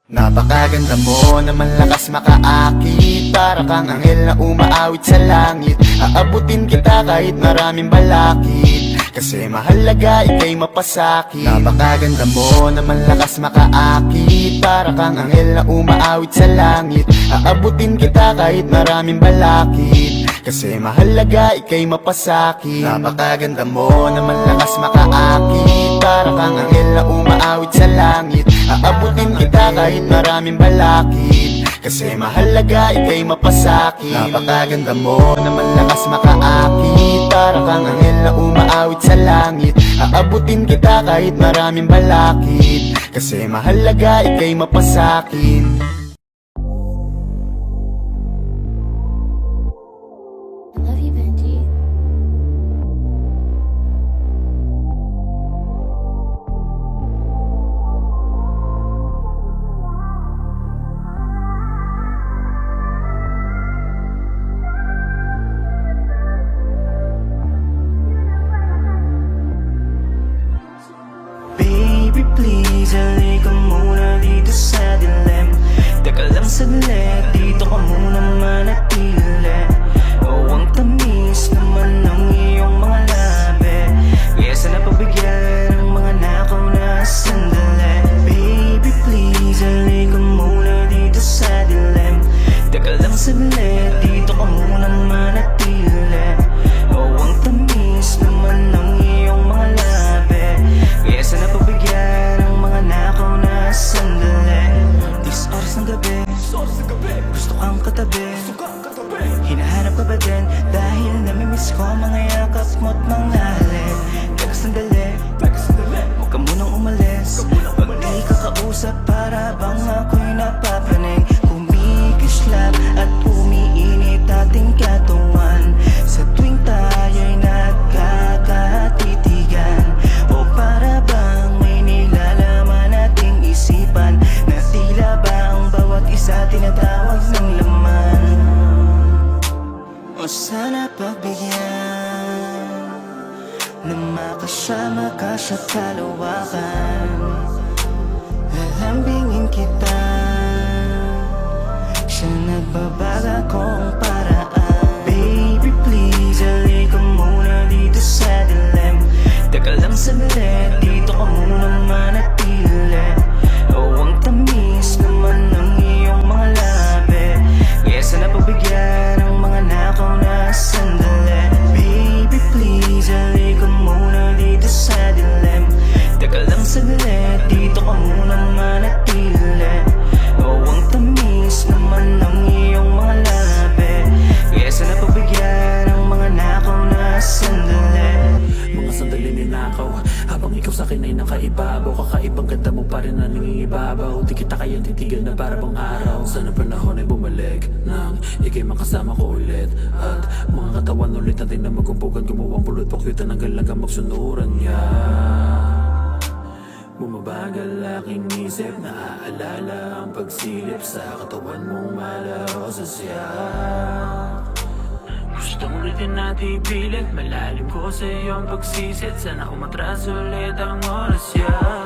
Napakaganda mo naman lakas makaakit. Para kang anghel na umaawit sa langit. Aabutin kita kahit maraming balakid, kasi mahalaga ika'y mapasakit. Napakaganda mo naman lakas makaakit. Para kang anghel na umaawit sa langit. Aabutin kita kahit maraming balakid, kasi mahalaga ika'y mapasakit. Napakaganda mo naman lakas makaakit. Para kang anghel na umaawit sa langit. Aabutin kita kahit maraming balakid, kasi mahalaga ika'y mapasakit. Napakaganda mo naman lakas makaakit. Para kang anghel na umaawit sa langit. Aabutin kita kahit maraming balakid, kasi mahalaga ika'y mapasakit. I love you, Benji. Baby please, halika muna dito sa dilim. Teka lang saglit, dito ka muna manatili. Oh, ang tamis naman ng iyong mga labi, kaya sana pagbigyan ng mga nakaw na sandali. Baby please, halika muna dito sa dilim. Teka lang saglit, dito ka muna manatili. Oh, ang tamis naman ng iyong mga labi, kaya sana pagbigyan ng mga nakaw na sandali. This oras ng gabi, gusto kang katabi. Hinahanap ka ba din? Dahil namimiss ko mga yakap mo't mga halik. Teka sandali, huwag ka munang umalis. Pag di ka kausap, para bang ako'y napapanig. Kumikislap at umiinit ating katawan sa tuwing tayo'y nagkakatitigan. O para bang may nilalaman ating isipan, na tila ba ang bawat isa tinatawag ng laman. O sana pagbigyan na makasama ka sa kalawakan. Lalambingin kita sa nagbabaga kong paraan. Baby please, halika muna dito sa dilim. Teka lang saglit, dito ka muna manatili. Oh, ang tamis naman ng iyong mga labi, kaya sana pagbigyan ng mga nakaw na sandali. Baby please, halika muna dito sa dilim. Teka lang saglit, dito ka muna manatili. Oh, ang tamis naman ng iyong mga labi, kaya sana pagbigyan ng mga nakaw na sandali. Mga sandali ninakaw, habang ikaw sa'kin ay nakaibabaw. Kakaibang ganda mo pa rin na nangingibabaw. Di kita kayang titigan na para bang araw. Sana panahon ay bumalik nang ika'y makasama ko ulit. At mga katawan ulit natin na magkumpugan. Gumawang pulot pakyutan hanggang lang magsunuran niya. Bumabagal aking isip, naaalala ang pagsilip sa katawan mong malaho sa siya. Gustong ulitin natin ipilit, malalim ko sa iyong pagsisit. Sana umatras ulit ang oras ya.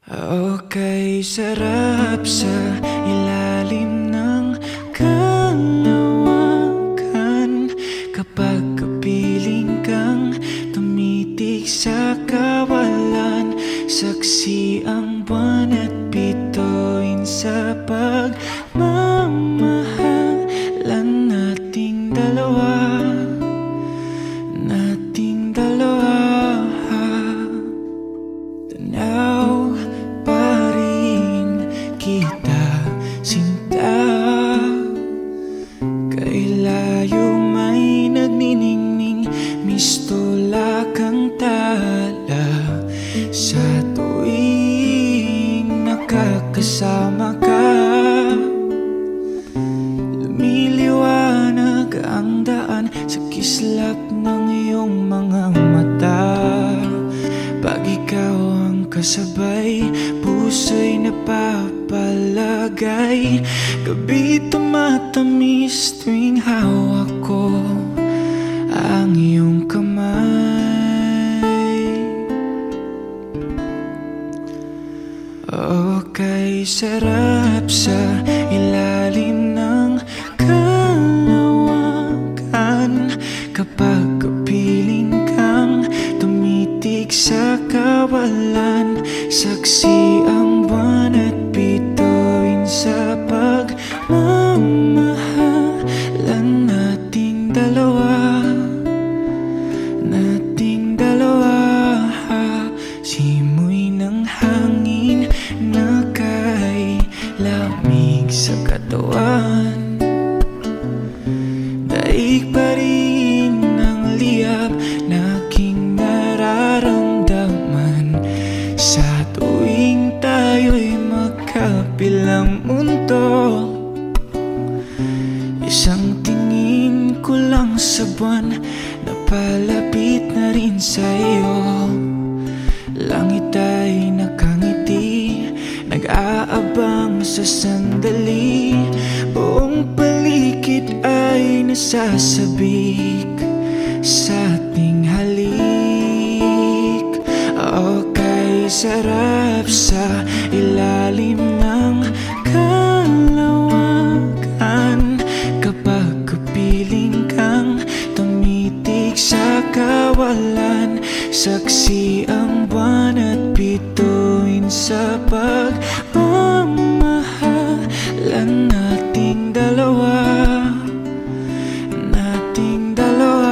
Okay, sarap sa ilalim ng kanawakan. Kapag kapiling kang tumitig sa kawalan, saksi ang buwan at bituin sa pagmamahalan nating dalawa, nating dalawa. kislap ng iyong mga mata. Pag ikaw ang kasabay, puso'y napapalagay. Gabi tumatamis tuwing hawak ko ang iyong kamay. Okay, sarap sa ilalim ng kalawakan. Kapag kapiling kang tumitig sa kawalan, saksi ang buwan at bituin sa pagmamahalan nating dalawa. Nating dalawa, simoy ng hangin na kay lamig sa katawan. Daig pa rin ang liyab na aking nararamdaman sa tuwing tayo'y magkabilang mundo. Isang tingin ko lang sa buwan, napalapit na rin sa iyo. Langit ay nakangiti, nag-aabang sa sandali. Buong paligid ay nasasabik sa ating halik. Okay, sarap sa ilalim ng kalawakan. Kapag kapiling kang tumitig sa kawalan, saksi ang buwan at bituin sa pagmamahalan nating dalawa. Nating dalawa.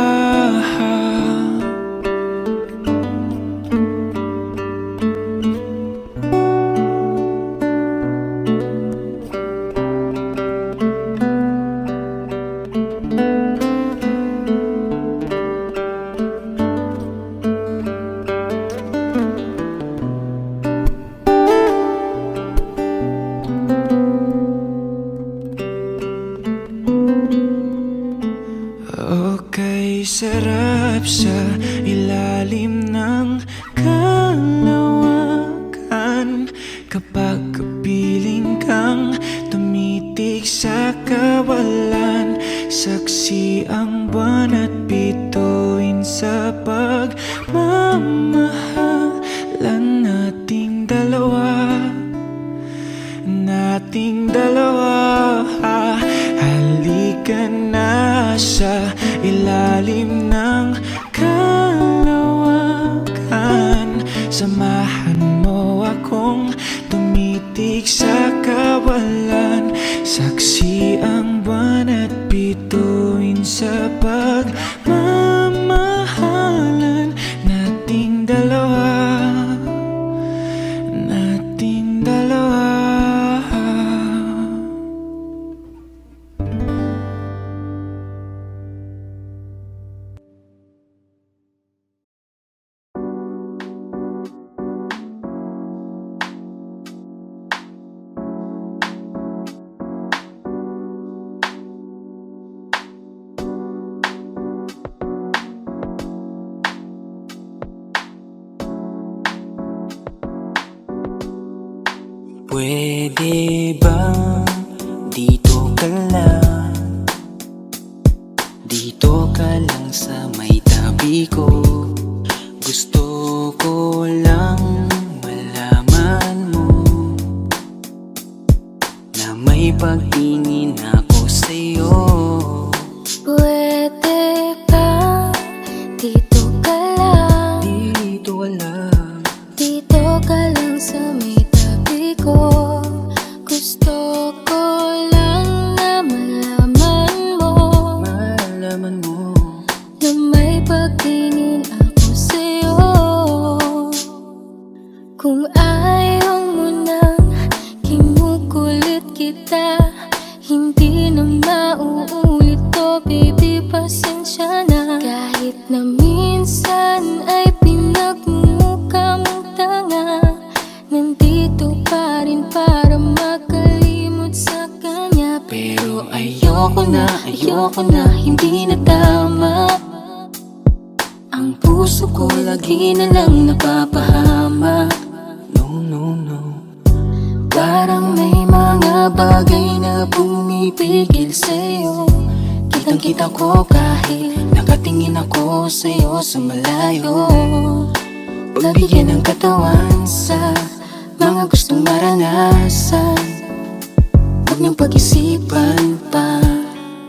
Okay, sarap sa ilalim ng kalawakan. Kapag kapiling kang tumitig sa kawalan, saksi ang buwan at bituin sa pagmamahalan nating dalawa. Nating dalawa, halika na sa ilalim ng kalawakan. Samahan mo akong tumitig sa kawalan, saksi ang buwan at bituin sa pagmamahalan nating dalawa. Nating dalawa. Pwede ba dito ka lang? Dito ka lang sa may tabi ko. Gusto ko lang malaman mo na may pagtingin ako sa'yo. Pwede ba dito ka lang? Dito ka lang. Dito ka lang sa may tabi ko. Gusto ko lang na malaman mo, Malaman mo na may pagtingin ako sa'yo. Kung ayaw mo nang kinukulit kita, hindi na mauulit to, baby, pasensya na. Kahit na minsan ay pinagmumukha na, ayoko na, hindi na tama. Ang puso ko lagi na lang napapahama. No, no, no. Parang may mga bagay na pumipigil sa'yo. Kitang-kita ko kahit nakatingin ako sa'yo sa malayo. Pagbigyan ng katawan sa mga gustong maranasan, huwag niyong pag-isipan pa.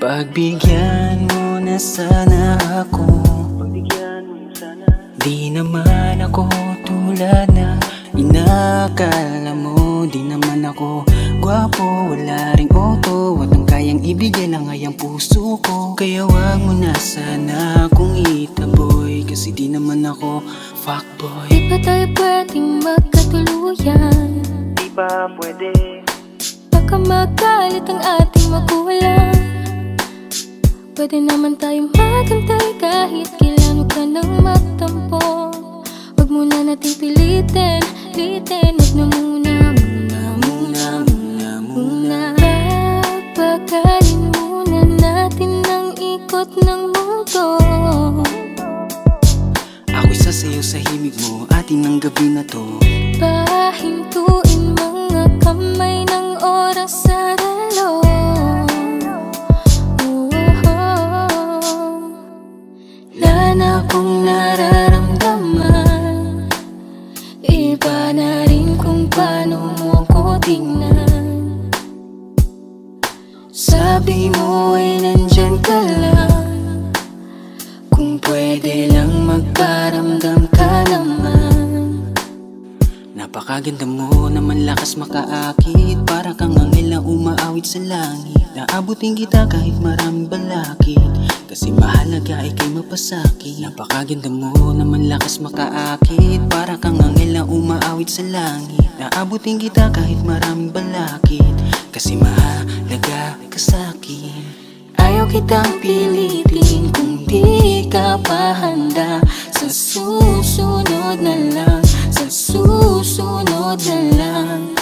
Pagbigyan mo na sana ako. Di naman ako tulad na inakala mo. Di naman ako gwapo, wala ring auto, at ang kayang ibigay lang ay ang puso ko. Kaya wag mo na sana akong itaboy, kasi di naman ako fuckboy. Di ba tayo pwedeng magkatuluyan? Di ba pwede? Baka magalit ang ating magulang. Pwede naman tayong magantay kahit kailan, huwag ka nang magtampo. Huwag muna nating pilitin, huwag na muna. Papagalin muna natin ang ikot ng mundo. Ako'y sasayaw sa himig mo, atin ng gabi na to. Pahintuin mga kamay ng oras sa relo. Wala na akong nararamdaman. Iba na rin kung paano mo ko tingnan. Sabi mo ay nandyan ka lang, kung pwede lang magparamdam ka naman. Napakaganda mo naman, lakas makaakit, para kang anghel na umaawit sa langit. Naabutin kita kahit maraming balakid, kasi mahalaga ika'y mapasakit. Napakaganda mo naman, lakas makaakit, para kang anghel na umaawit sa langit. Naabutin kita kahit maraming balakid, kasi mahalaga ka sa'kin. Ayaw kitang pilitin kung di ka pa handa. Sa susunod na lang, sa susunod na lang.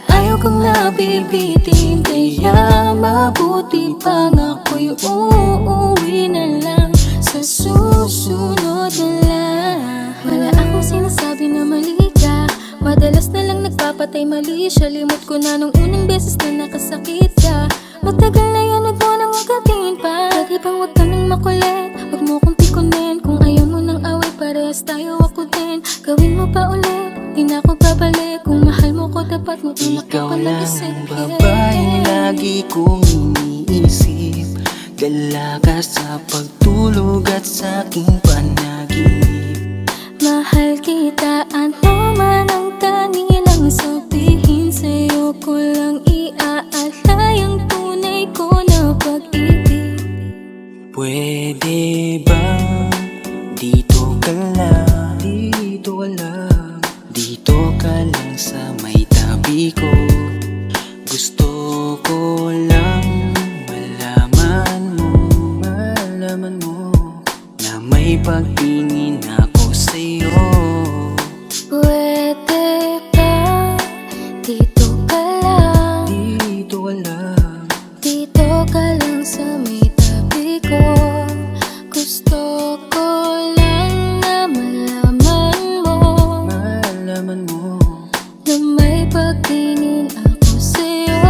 Ayaw kong nabibitin, kaya mabuti pang ako'y uuwi na lang. Sa susunod na lang. Wala akong sinasabi na mali ka, madalas na lang nagpapatay mali siya. Limot ko na nung unang beses na nakasakit ka. Matagal na yan, huwag mo nang ugatin pa. Pwede bang huwag ka nang makulit, huwag mo kong pikunin. Kung ayaw mo nang away, parehas tayo ako din. Gawin mo pa ulit, di na ako babalik. Kung mahal mo ko, dapat mo unak Ikaw ko lang palagisip. babaeng lagi kong iniisip. Dala ka sa pagtulog at sa aking panaginip. Mahal kita, ano man ang kanilang sabihin. Sa'yo ko lang iaalay ang tunay ko na pag-ibig. Pwede bang dito ka lang, dito ka lang, dito ka lang sa may tabi ko. Gusto ko lang malaman mo na may pagtingin ako sa'yo. Pwede ba dito ka lang, Dito ka lang, dito ka lang sa may tabi ko. Gusto ko lang na malaman mo na may pagtingin ako sa'yo.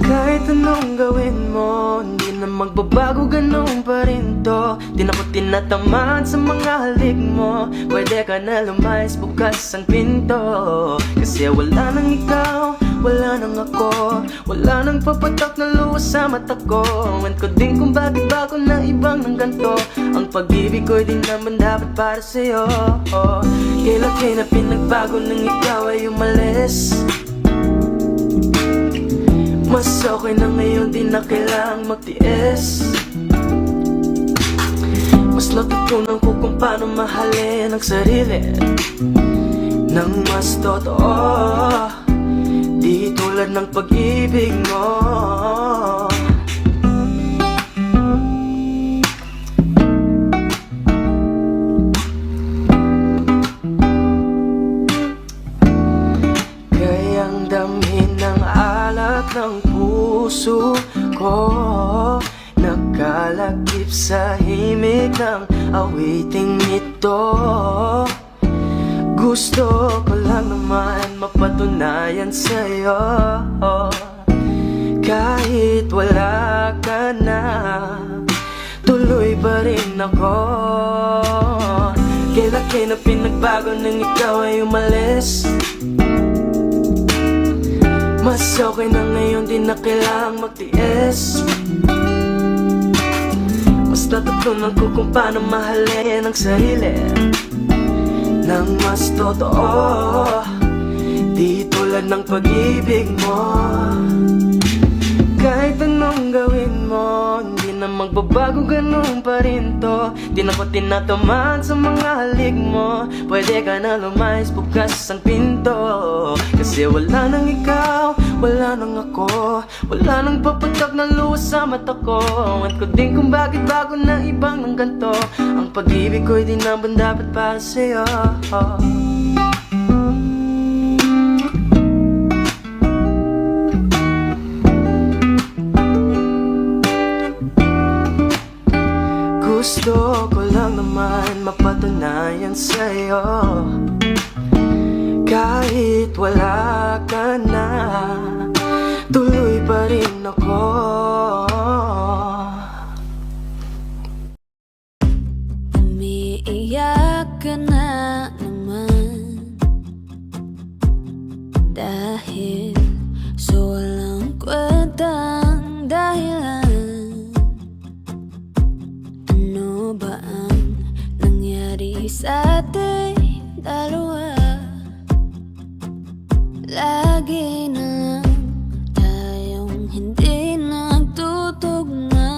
Kahit anong gawin mo, hindi na magbabago, ganun pa rin to. Di na ko tinatamad sa mga halik mo. Pwede ka na lumayas, bukas ang pinto. Kasi wala nang ikaw, wala nang ako. Wala nang papatak na luha sa mata ko. Ewan ko din kung bakit bago na ibang ng ganto. Ang pag-ibig ko'y di naman dapat para sa'yo. Kailan kayo na pinagbago nang ikaw ay umalis? Mas okay na ngayon, di na kailangang magtiis. Mas natutunan ko kung paano mahalin ang sarili nang mas totoo, di tulad ng pag-ibig mo. Kayang damhin ng alak ng puso ko, nakalakip sa himig ng awiting ito. Gusto ko lang naman mapatunayan sa'yo, kahit wala ka na, tuloy pa rin ako. Kailan kayo na pinagbago nang ikaw ay umalis? Mas okay na ngayon, di na kailangang magtiis. Mas natutunan ko kung paano mahalin ang sarili nang mas totoo, di tulad ng pag-ibig mo. Kahit anong gawin mo, hindi na magbabago, ganun pa rin to. Di na ko tinatamaan sa mga halik mo. Pwede ka na lumayas, bukas ang pinto. Kasi wala nang ikaw, wala nang ako. Wala nang papatak na luha sa mata ko. At ko din kung bakit bago na ibang ng ganto. Ang pag-ibig ko'y di naman dapat para sa'yo. Gusto ko lang naman mapatunayan sa'yo, kahit wala ka na, tuloy pa rin ako. Umiiyak ka na naman dahil sa walang kwentang dahilan. Ano ba ang nangyari sa ating dalawa? Lagi na lang tayong hindi nagtutugma.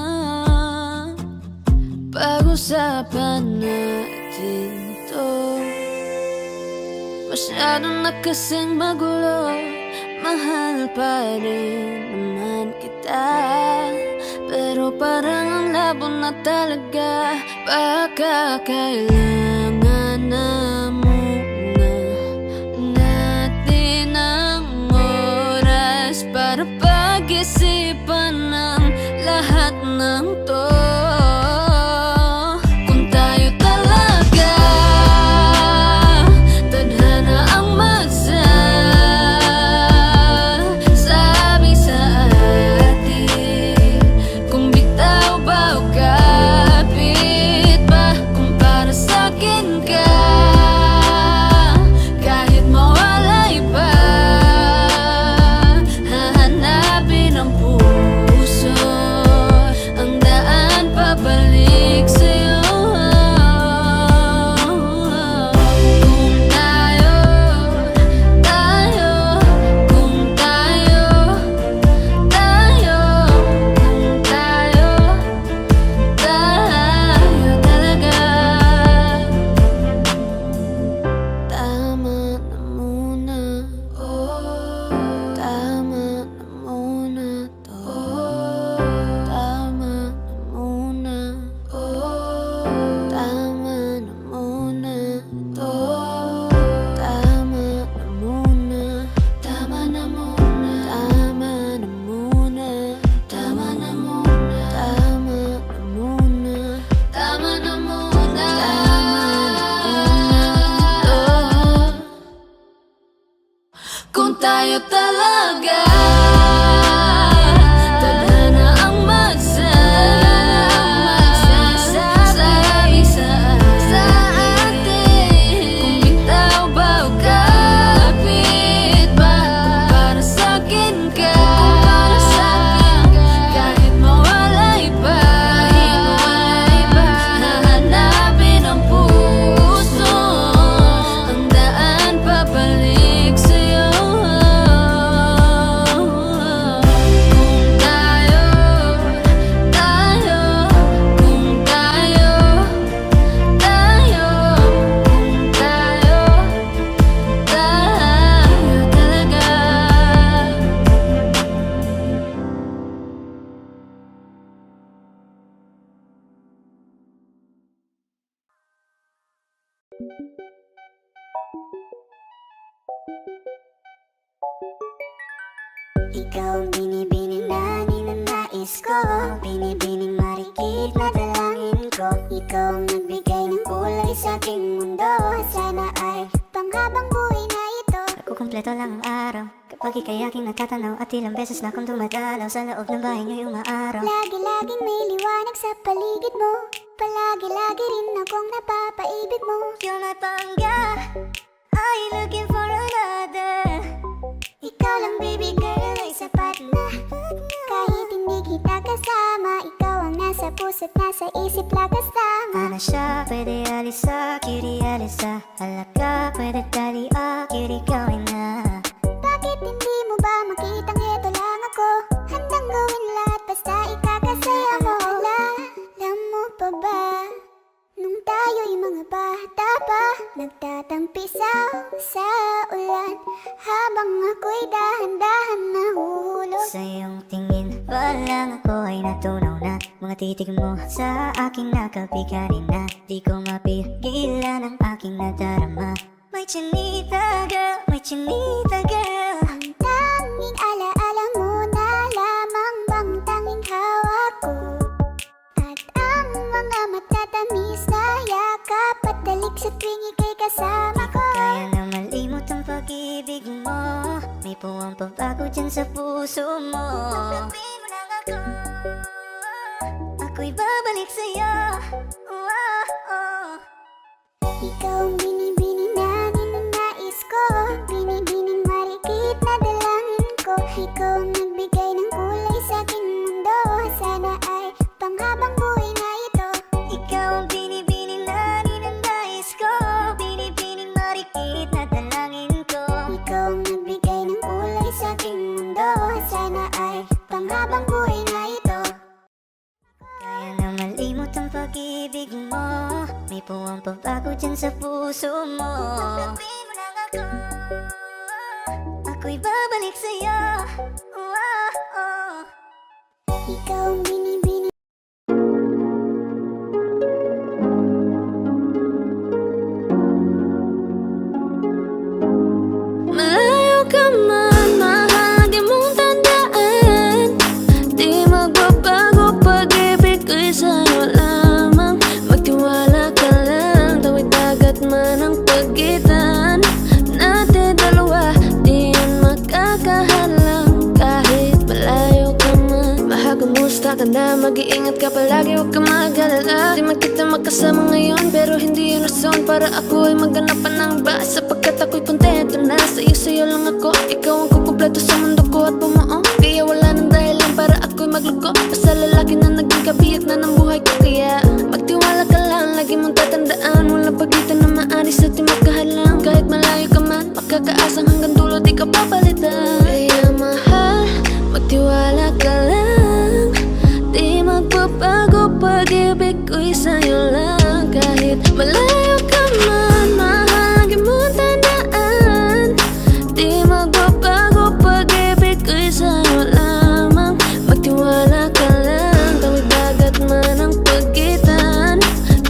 Pag-usapan natin to, masyado na kasing magulo. Mahal pa rin naman kita, pero parang ang labo na talaga. Baka kailangan na muna natin ang oras para pag-isipan ng lahat ng to. Kung tayo talaga tadhana ang magsasabi sa atin, kung bitaw ba o kapit ba, kung para sa'kin ka, kahit mawalay pa, hahanapin ang puso, ang daan pa Ikaw ang binibining na ninanais ko, binibining marikit na dalangin ko. Ikaw ang nagbigay ng kulay sa aking mundo. Sana ay panghabang buhay na ito. Kukumpleto lang ang araw kapag ika'y aking natatanaw, at ilang beses na akong dumadalaw sa loob ng bahay niyo'y umaaraw. Lagi-laging may liwanag sa paligid mo, palagi-lagi rin akong napapaibig mo. You're my pangga, are you looking for another? Ikaw lang baby girl ay sapat na. Kahit hindi kita kasama, ikaw ang nasa puso't nasa isip lakas tama. Ano siya, pwede alisa, cutie alisa. Halaka, pwede tali, cutie gawin na. Bakit hindi mo ba makitang heto lang ako? Handang gawin lahat basta ikakasaya mo. Alam mo pa ba, nung tayo'y mga bata pa, nagtatampisaw sa ulan, habang ako'y dahan-dahan nahulog. Sa iyong tingin pa lang ako ay natunaw na. Mga titig mo sa aking nakabigarin na. Di ko mapigilan ang aking nadarama. May chinita girl, may chinita girl. Ang tanging alaala mo na lamang bang tanging hawak ko. At ang mga matatamis na yakap at dalik sa tuwing ika'y kasama ko. Kaya na malimot ang pag-ibig mo, may puwang pagbago dyan sa puso mo. Tanggapin mo lang ako, ako'y babalik sa'yo. Ikaw ang binibining na ninanais ko, binibining marikit na dalangin ko. Ikaw ang nagbigay ng kulay sa aking mundo. Sana ay panghabang buhay na ito. Ikaw ang binibining na ninanais ko, binibining marikit na dalangin ko. Ikaw ang nagbigay ng kulay sa aking mundo. Sana ay panghabang buhay na ito. Kaya na malimot ang pag-ibig mo, may puwang pagbago dyan sa puso mo. Tanggapin mo lang ako, ako'y babalik sa'yo. Ikaw ang binibining. Malayo ka man, mahal, di mong tandaan. Di magbabago, pag-ibig ko'y sa'yo lamang. Magtiwala ka lang, tawid dagat man ang pagitan natin dalawa, di yan makakahalang. Kahit malayo ka man, mahal, kumusta ka na? Mag-iingat ka palagi, huwag ka mag-alala. Di man kita magkasama ngayon, pero hindi yun rason para ako ay magganapan ng iba. Sapagkat ako'y kontento na sa'yo lang ako. Ikaw ang kukumpleto sa mundo ko at bumuo. Kaya wala nang dahilan para ako'y magluko. Basta lalaki na naging kabiyak na ng buhay ko. Kaya magtiwala ka lang, lagi mong tatandaan, walang pagitan na maanis at di magkahalang. Kahit malayo ka man, makakaasang hanggang dulo di ka papalitan. Kaya mahal, magtiwala ka lang, di magbabago, pag-ibig ko'y sa'yo lang. Kahit malayo ka man, mahal, lagi mong tandaan, di magbabago, pag-ibig ko'y sa'yo lamang. Magtiwala ka lang, tawid dagat man ang pagitan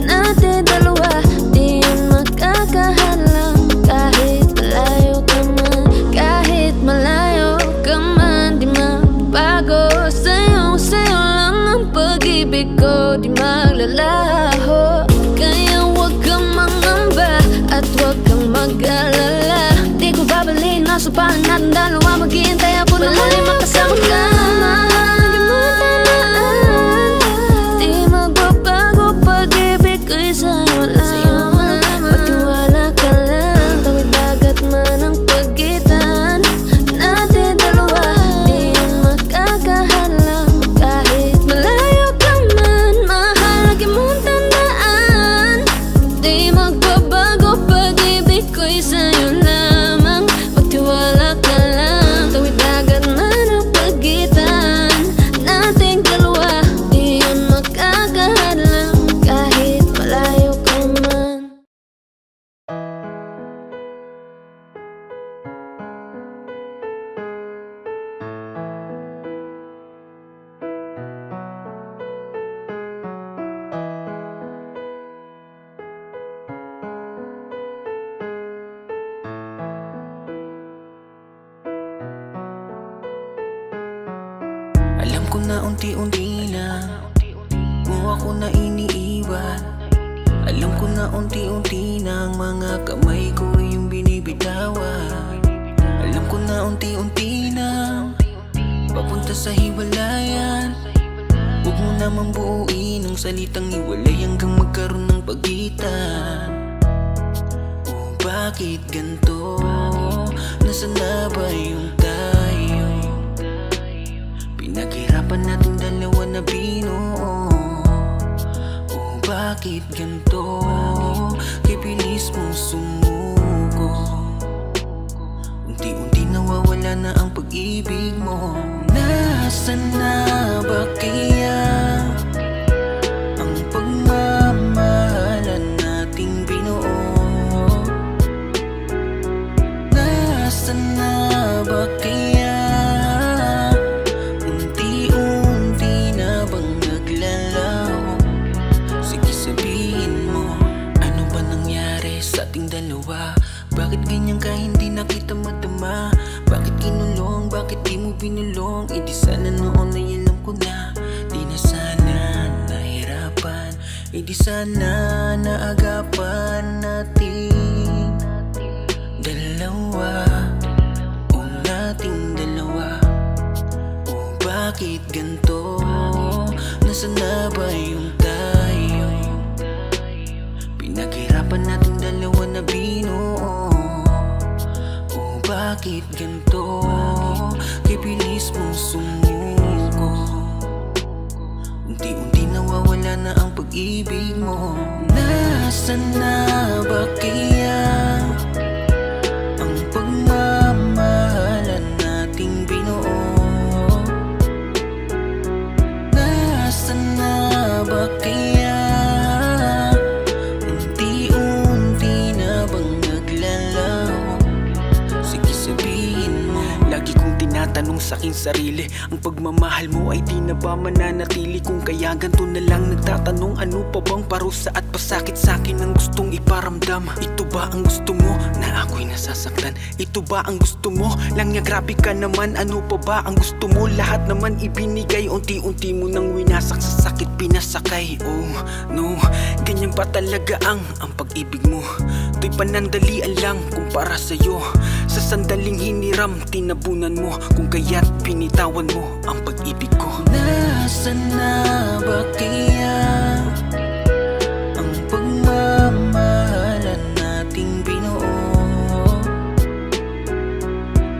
natin dalawa, di yan makakahalang. Kahit malayo ka man, kahit malayo ka man, di magbago, sa'yo lang ang pag-ibig ko, di maglalaho. Kaya huwag kang mangamba at huwag kang mag-alala. Di ko babalik, nasa pahan natin dalawa, maghihintay ako na muli makasama ka. Mahal, di mo tandaan, di magbabago, pag-ibig ko'y sa'yo lamang. Magtiwala ka lang, tawid dagat man ang pagitan natin dalawa, di yan makakahalang. Kahit malayo ka man, mahal, lagi mong tandaan, di magbabago, pag-ibig ko'y sa'yo lamang. Magtiwala ka lang, tawid dagat man ang pagitan ko na unti-unti na mo ako na iniiwan. Alam ko na unti-unti na ang mga kamay ko yung binibitawan. Alam ko na unti-unti na papunta sa hiwalayan. Huwag mo namang buuin ang salitang hiwalay hanggang magkaroon ng pagitan. Oh, bakit ganito? Nasaan na ba yung tayo? Pinaghirapan natin dalawa na binuo. Oh, bakit ganito? Kay bilis mo sumuko. Unti-unti nawawala na ang pag-ibig mo. Nasaan na ba kaya ang pagmamahalan nating binuo? Nasaan na ba kaya unti-unti na bang naglalaho? Sige sabihin mo, ano ba nangyari sa ating dalawa? Bakit ganyan ka hindi na kita madama? Bakit kinulong, bakit di mo binulong? E di sana noon ay alam ko na. Di na sana nahirapan. E di sana naagapan natin dalawa. O nating dalawa. O bakit ganito? Nasaan na ba yung tayo? Pinaghirapan natin dalawa na binuo. Oh, bakit ganito? Kay bilis mo sumuko. Unti-unti nawawala na ang pag-ibig mo. Nasaan na ba kaya ang pagmamahalan nating binuo? Nasaan na ba kaya unti-unti na bang naglalaho? Sige sabihin mo. Lagi kong tinatanong sa aking sarili, ang pagmamahal mo ay di na ba mananatili? Kung kaya ganito na lang nagtatanong, ano pa bang parusa at pasakit sa akin ang gustong iparamdam? Ito ba ang gusto mo na ako'y nasasaktan? Ito ba ang gusto mo lang niya? Grabe ka naman, ano pa ba ang gusto mo? Lahat naman ibinigay, unti-unti mo nang winasak sa sakit pinasakay. Oh no, ganyan ba talaga ang pag-ibig mo? To'y panandalian lang kumpara sa'yo. Sa sandaling hiniram, tinabunan mo. Kung kaya't pinitawan mo ang pag-ibig ko. Nasaan na ba kaya ang pagmamahalan nating binuo?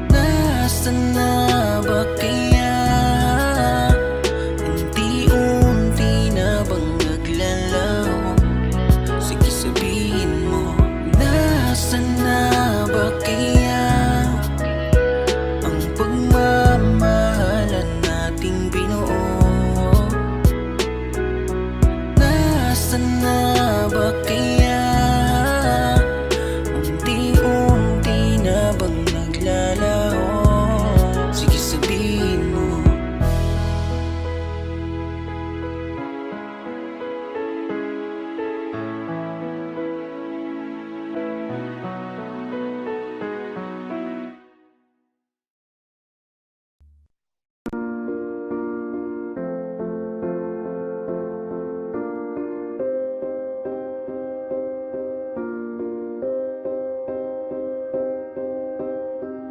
Nasaan na ba kaya unti-unti na bang naglalaho? Sige sabihin mo. Nasaan na ba kaya ang pagmamahalan nating binuo? Nasaan na ba kaya unti-unti na bang naglalaho? Sige sabihin mo.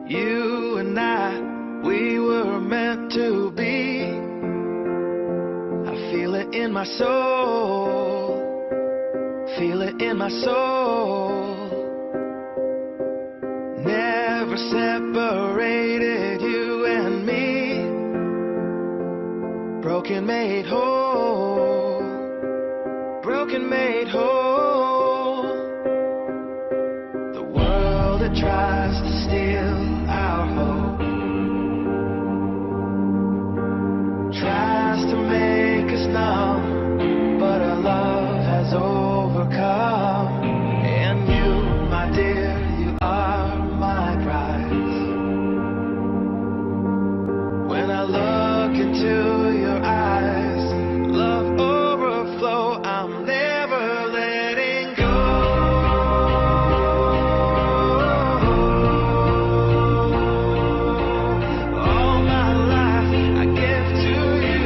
You and I, we were meant to be. I feel it in my soul. Feel it in my soul. Never separated, you and me. Broken made whole. Broken made whole. The world that tries to steal our hope tries to make us numb, but our love has overcome. And you, my dear, you are my prize. When I look into your eyes, love overflow, I'm never letting go. All my life I give to you.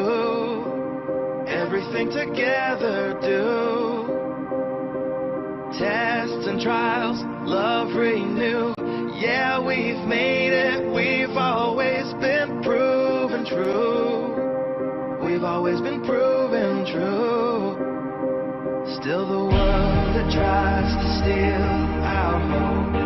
do everything together, do tests and trials, love renew. Yeah, we've made it, we've always been proven true. We've always been proven true. Still the world that tries to steal our hope